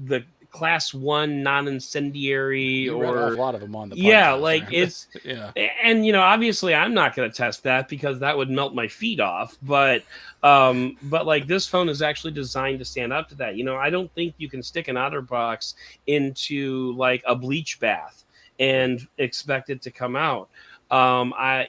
the class 1 non-incendiary You read off or a lot of them on the yeah, podcast like there. it's Yeah. and obviously I'm not going to test that because that would melt my feet off, but like this phone is actually designed to stand up to that. I don't think you can stick an Otterbox into like a bleach bath and expect it to come out.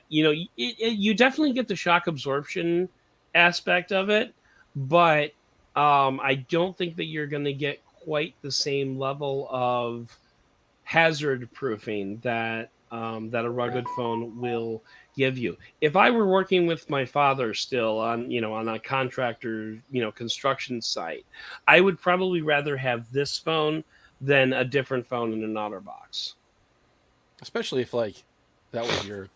You definitely get the shock absorption aspect of it, but I don't think that you're going to get quite the same level of hazard proofing that a rugged phone will give you. If I were working with my father still on a contractor construction site, I would probably rather have this phone than a different phone in an Otterbox. Especially if like that was your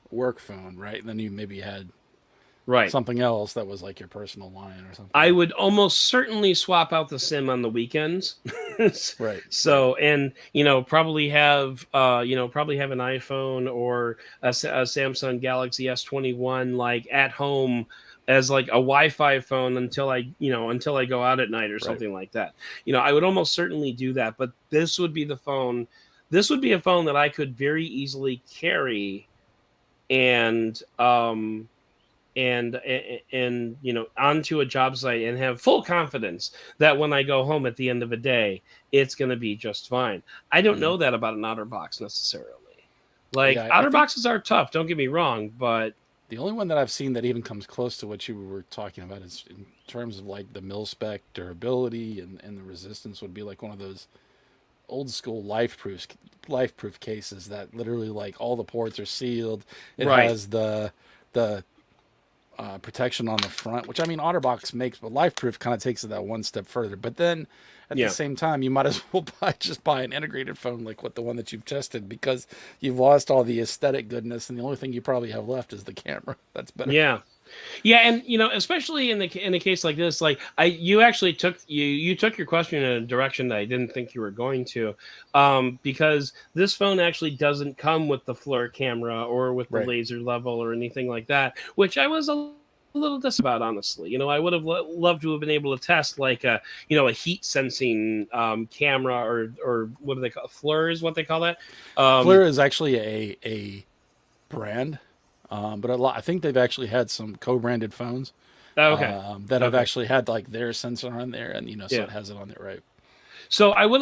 work phone, right? And then you maybe had Right. something else that was like your personal line or I something. would almost certainly swap out the SIM on the weekends. Right. Right. So, and probably have an iPhone or a Samsung Galaxy S21 like at home as like a Wi-Fi phone until I go out at night or Right. something like that. I would almost certainly do that, but this would be the phone. This would be a phone that I could very easily carry and onto a job site and have full confidence that when I go home at the end of a day, it's going to be just fine. I don't Mhm. know that about an Otterbox necessarily. Like Yeah, I think Otterboxes are tough, don't get me wrong, but the only one that I've seen that even comes close to what you were talking about is in terms of like the mil spec durability and the resistance would be like one of those old school life proof cases that literally like all the ports are sealed. It right. has the protection on the front, which I mean Otterbox makes, but LifeProof kind of takes it that one step further. But then at the Yeah. same time, you might as well just buy an integrated phone like what the one that you've tested because you've lost all the aesthetic goodness, and the only thing you probably have left is the camera. That's better. Yeah. Yeah, and especially in a case like this, like you actually took your question in a direction that I didn't think you were going to, because this phone actually doesn't come with the FLIR camera or with the Right. laser level or anything like that, which I was a little disappointed about, honestly. I would have loved to have been able to test like a heat sensing camera or what do they call FLIR is what they call that. Um, FLIR is actually a brand, but I think they've actually had some co-branded phones okay, that have okay, actually had like their sensor on there, and so yeah. it has it on there, right? So I would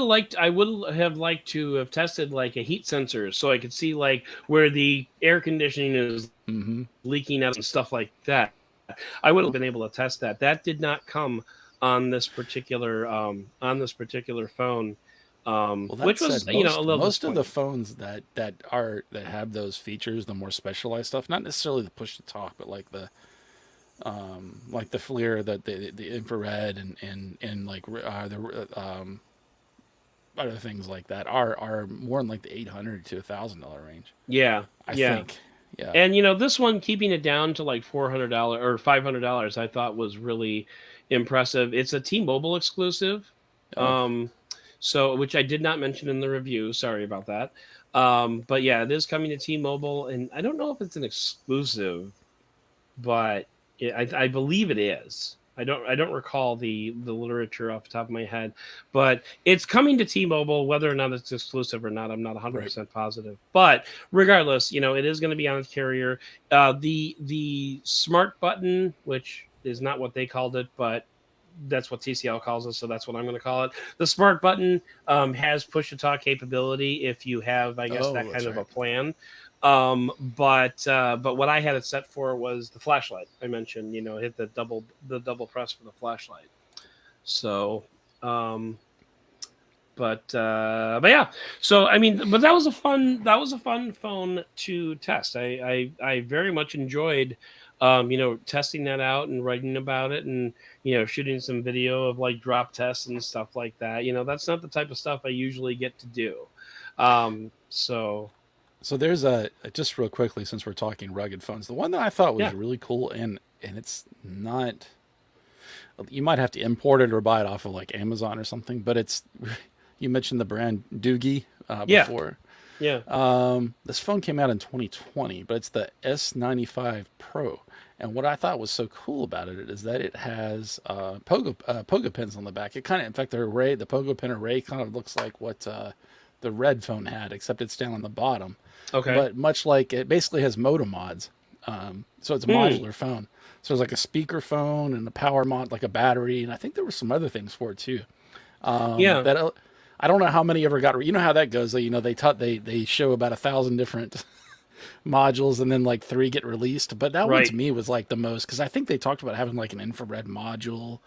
have liked to have tested like a heat sensor so I could see like where the air conditioning is Mm-hmm. leaking out and stuff like that. I would have been able to test that. That did not come on this particular phone, Well, that which said, was a little most of the disappointing. phones that have those features, the more specialized stuff, not necessarily the push to talk, but like the FLIR, the infrared and like the other things like that are more in like the $800 to $1,000 range. Yeah, I yeah. think. Yeah. And this one keeping it down to like $400 or $500, I thought was really impressive. It's a T-Mobile exclusive, Oh, um, so which I did not mention in the review. Sorry about that. But yeah, it is coming to T-Mobile, and I don't know if it's an exclusive, but I believe it is. I don't recall the literature off the top of my head, but it's coming to T-Mobile. Whether or not it's exclusive or not, I'm not right. 100% positive. But regardless, it is going to be on the carrier. The smart button, which is not what they called it, but that's what TCL calls it, so that's what I'm going to call it. The smart button has push to talk capability if you have, I guess, Oh, that kind that's of a right. plan. But what I had it set for was the flashlight. I mentioned, hit the double press for the flashlight. So, um, but yeah. So I mean, but that was a fun phone to test. I very much enjoyed, testing that out and writing about it and shooting some video of like drop tests and stuff like that. That's not the type of stuff I usually get to do. So So there's just real quickly since we're talking rugged phones, the one that I thought was yeah. really cool and it's not. You might have to import it or buy it off of like Amazon or something, but it's. You mentioned the brand Douding Yeah. before. Yeah. This phone came out in 2020, but it's the S95 Pro. And what I thought was so cool about it is that it has pogo pins on the back. It kind of, in fact, the pogo pin array kind of looks like what the red phone had, except it's down on the bottom. Okay. But much like it basically has modem mods. So it's a modular phone. So there's like a speaker phone and a power mod, like a battery, and I think there were some other things for it too. Yeah. That I don't know how many ever got. You know how that goes. They show about 1,000 different modules, and then like 3 get released. But that one Right. to me was like the most, because I think they talked about having like an infrared module.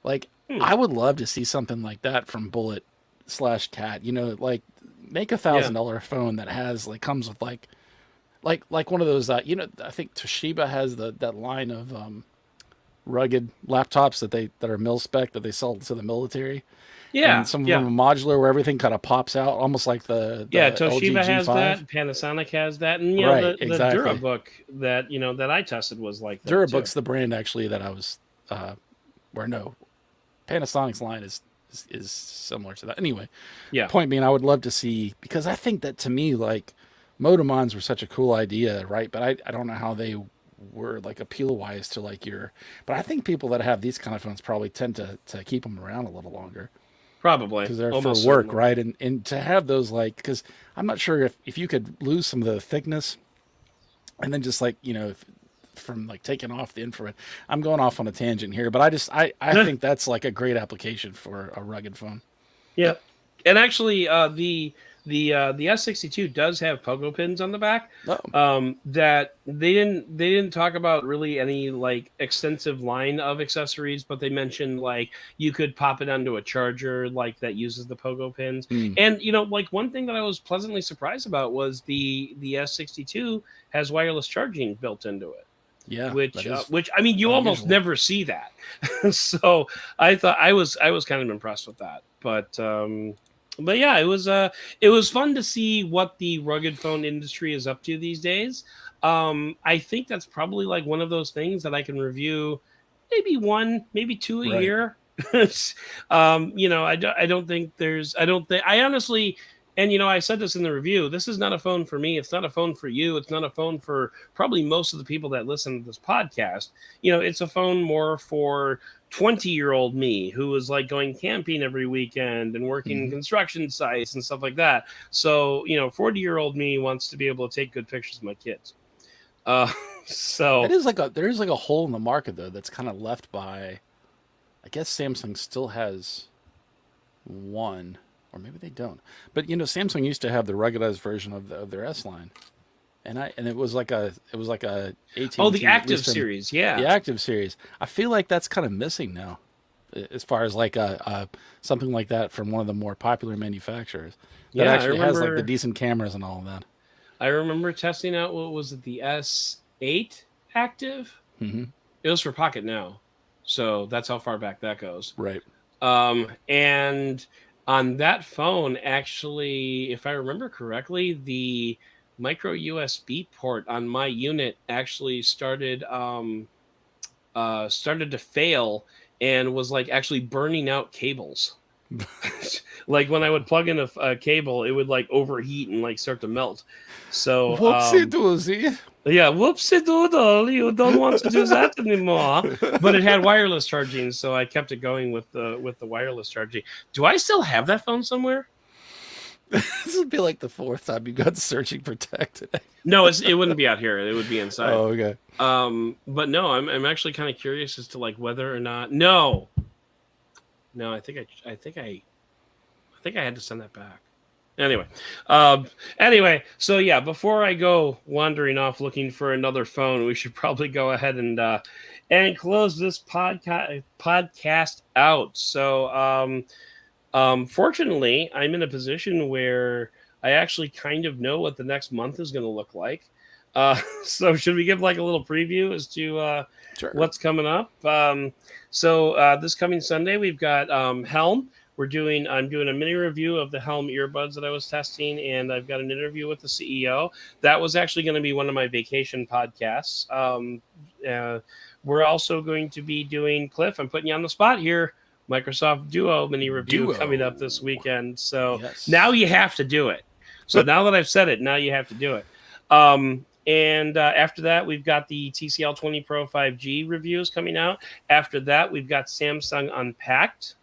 Like Hmm. I would love to see something like that from Bullet slash Cat. Like make a Yeah. $1,000 phone that has like comes with like one of those. I think Toshiba has that line of rugged laptops that are mil spec that they sell to the military, Yeah. and some of Yeah. them are modular where everything kind of pops out, almost like Yeah, the LG Toshiba has G5. that, Panasonic has that, and Right, the exactly. DuraBook that that I tested was like that too. Durabook's the brand actually that I was, where no, Panasonic's line is similar to that. Anyway, Yeah. point being, I would love to see, because I think that to me, like, modem-ons were such a cool idea, right? But I don't know how they were like appeal wise to like but I think people that have these kind of phones probably tend to keep them around a little longer Probably. because they're for Almost work, certainly. right? And to have those, like, because I'm not sure if you could lose some of the thickness and then just like, from like taking off the infrared. I'm going off on a tangent here, but I think that's like a great application for a rugged phone. Yeah, and actually, the S62 does have pogo pins on the back. Oh, That they didn't talk about really any like extensive line of accessories, but they mentioned like you could pop it onto a charger like that uses the pogo pins. mm, And like one thing that I was pleasantly surprised about was the S62 has wireless charging built into it. yeah, that is Which I mean, you almost unusual. never see that. So I thought I was kind of impressed with that. But yeah, it was fun to see what the rugged phone industry is up to these days. I think that's probably like one of those things that I can review maybe one, maybe two a Right. year. I don't think I honestly, and I said this in the review, this is not a phone for me. It's not a phone for you. It's not a phone for probably most of the people that listen to this podcast. It's a phone more for 20-year-old me who was like going camping every weekend and working in Hmm. construction sites and stuff like that. So, 40-year-old me wants to be able to take good pictures of my kids. Uh, That so is like there is like a hole in the market though that's kind of left by. I guess Samsung still has one, or maybe they don't. But Samsung used to have the ruggedized version of their S line, and it was like a Oh, the AT&T, at active least from series, the yeah. active series. I feel like that's kind of missing now, as far as like something like that from one of the more popular manufacturers that Yeah, actually has like the decent cameras and all of that. I remember testing out, what was it, the S8 active? Hmm. It was for Pocket Now. So that's how far back that goes. Right. And on that phone, actually, if I remember correctly, the micro USB port on my unit actually started to fail and was like actually burning out cables. Like when I would plug in a cable, it would like overheat and like start to melt. So Whoopsie doozy. yeah, whoopsie doodle, you don't want to do that anymore. But it had wireless charging, so I kept it going with the wireless charging. Do I still have that phone somewhere? This would be like the fourth time you got searching for tech today. No, it wouldn't be out here. It would be inside. Oh, okay. But no, I'm actually kind of curious as to like whether or not. No, I think I had to send that back. Anyway, so yeah, before I go wandering off looking for another phone, we should probably go ahead and close this podcast out. So fortunately, I'm in a position where I actually kind of know what the next month is going to look like. So should we give like a little preview as to Sure. what's coming up? This coming Sunday, we've got Helm. I'm doing a mini review of the Helm earbuds that I was testing, and I've got an interview with the CEO. That was actually going to be one of my vacation podcasts. We're also going to be doing, Cliff, I'm putting you on the spot here, Microsoft Duo mini review coming up this weekend. So Yes. now you have to do it. So now that I've said it, now you have to do it. And after that, we've got the TCL 20 Pro 5G reviews coming out. After that, we've got Samsung Unpacked,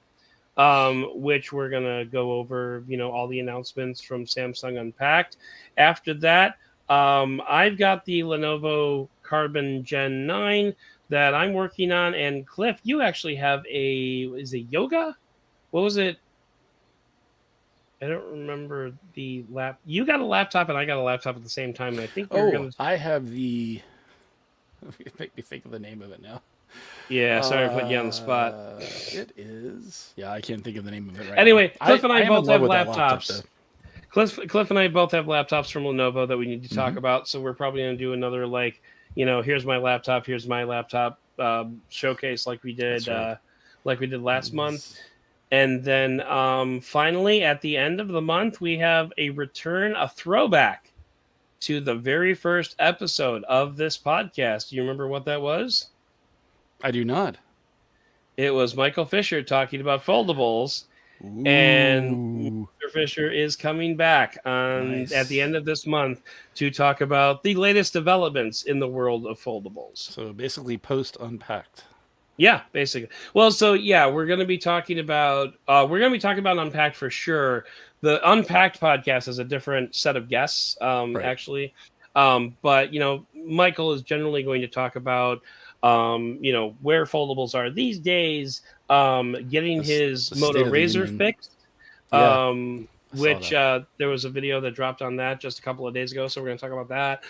which we're going to go over, all the announcements from Samsung Unpacked. After that, I've got the Lenovo Carbon Gen 9 that I'm working on. And Cliff, you actually have is it Yoga? What was it? I don't remember the lap. You got a laptop and I got a laptop at the same time. And I think we were going to. I have the. Make me think of the name of it now. Yeah, sorry to put you on the spot. It is. Yeah, I can't think of the name of it right anyway, now. Cliff and I am both in love have with that laptop, laptops. Cliff and I both have laptops from Lenovo that we need to talk about. So we're probably going to do another here's my laptop, showcase like we did last month. And then finally, at the end of the month, we have a throwback to the very first episode of this podcast. Do you remember what that was? I do not. It was Michael Fisher talking about foldables. Ooh. And Mr. Fisher is coming back at the end of this month to talk about the latest developments in the world of foldables. So basically post Unpacked. Yeah, basically. Well, so yeah, we're going to be talking about Unpacked for sure. The Unpacked podcast is a different set of guests, actually. But Michael is generally going to talk about where foldables are these days, getting his Moto Razr fixed. Which there was a video that dropped on that just a couple of days ago, so we're going to talk about that.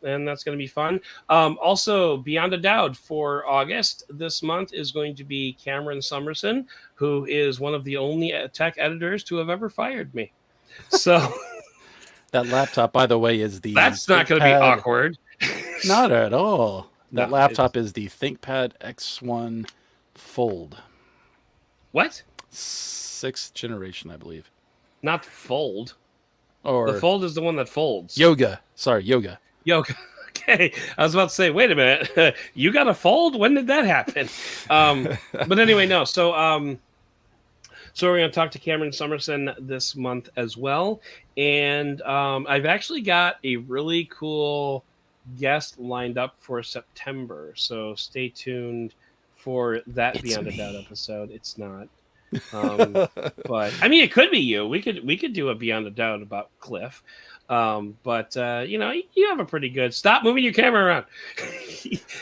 And that's going to be fun. Also, Beyond a Doubt for August this month is going to be Cameron Summerson, who is one of the only tech editors to have ever fired me. So that laptop, by the way, is the. That's not going to be awkward. Not at all. That laptop is the ThinkPad X1 Fold. What? 6th generation, I believe. Not Fold. Or the Fold is the one that folds. Yoga. Sorry, Yoga. Yoga. Okay. I was about to say, wait a minute. You got a Fold? When did that happen? But anyway, no. So we're going to talk to Cameron Summerson this month as well. And I've actually got a really cool guest lined up for September. So stay tuned for that Beyond a Doubt episode. It's not. But I mean, it could be you. We could do a Beyond a Doubt about Cliff. But you have a pretty good. Stop moving your camera around.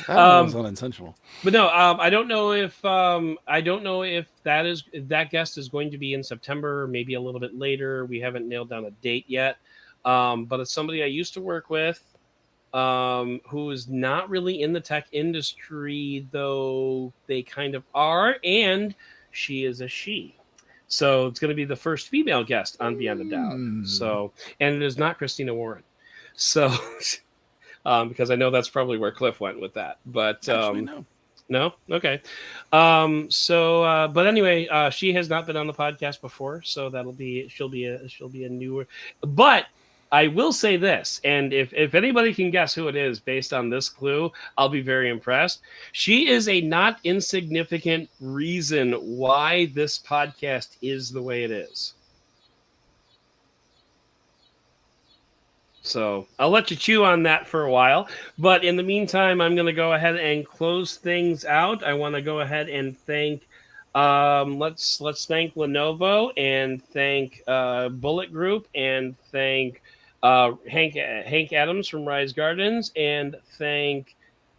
That was unintentional. But no, I don't know if that guest is going to be in September, maybe a little bit later. We haven't nailed down a date yet. But it's somebody I used to work with. Who is not really in the tech industry, though they kind of are, and she is a she. So it's going to be the first female guest on Beyond a Doubt. So, and it is not Christina Warren. So, because I know that's probably where Cliff went with that. But no, okay. But anyway, she has not been on the podcast before, so she'll be a newer. But I will say this, and if anybody can guess who it is based on this clue, I'll be very impressed. She is a not insignificant reason why this podcast is the way it is. So I'll let you chew on that for a while. But in the meantime, I'm going to go ahead and close things out. I want to go ahead and thank let's thank Lenovo and thank Bullet Group and thank Hank Adams from Rise Gardens, and thank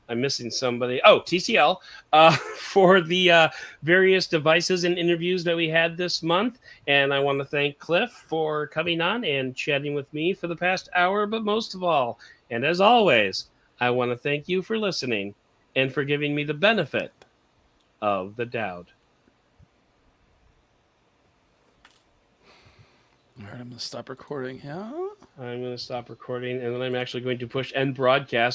I'm missing somebody. Oh, TCL for the various devices and interviews that we had this month. And I want to thank Cliff for coming on and chatting with me for the past hour. But most of all, and as always, I want to thank you for listening and for giving me the benefit of the doubt. All right, I'm going to stop recording here. I'm going to stop recording, and then I'm actually going to push end broadcast.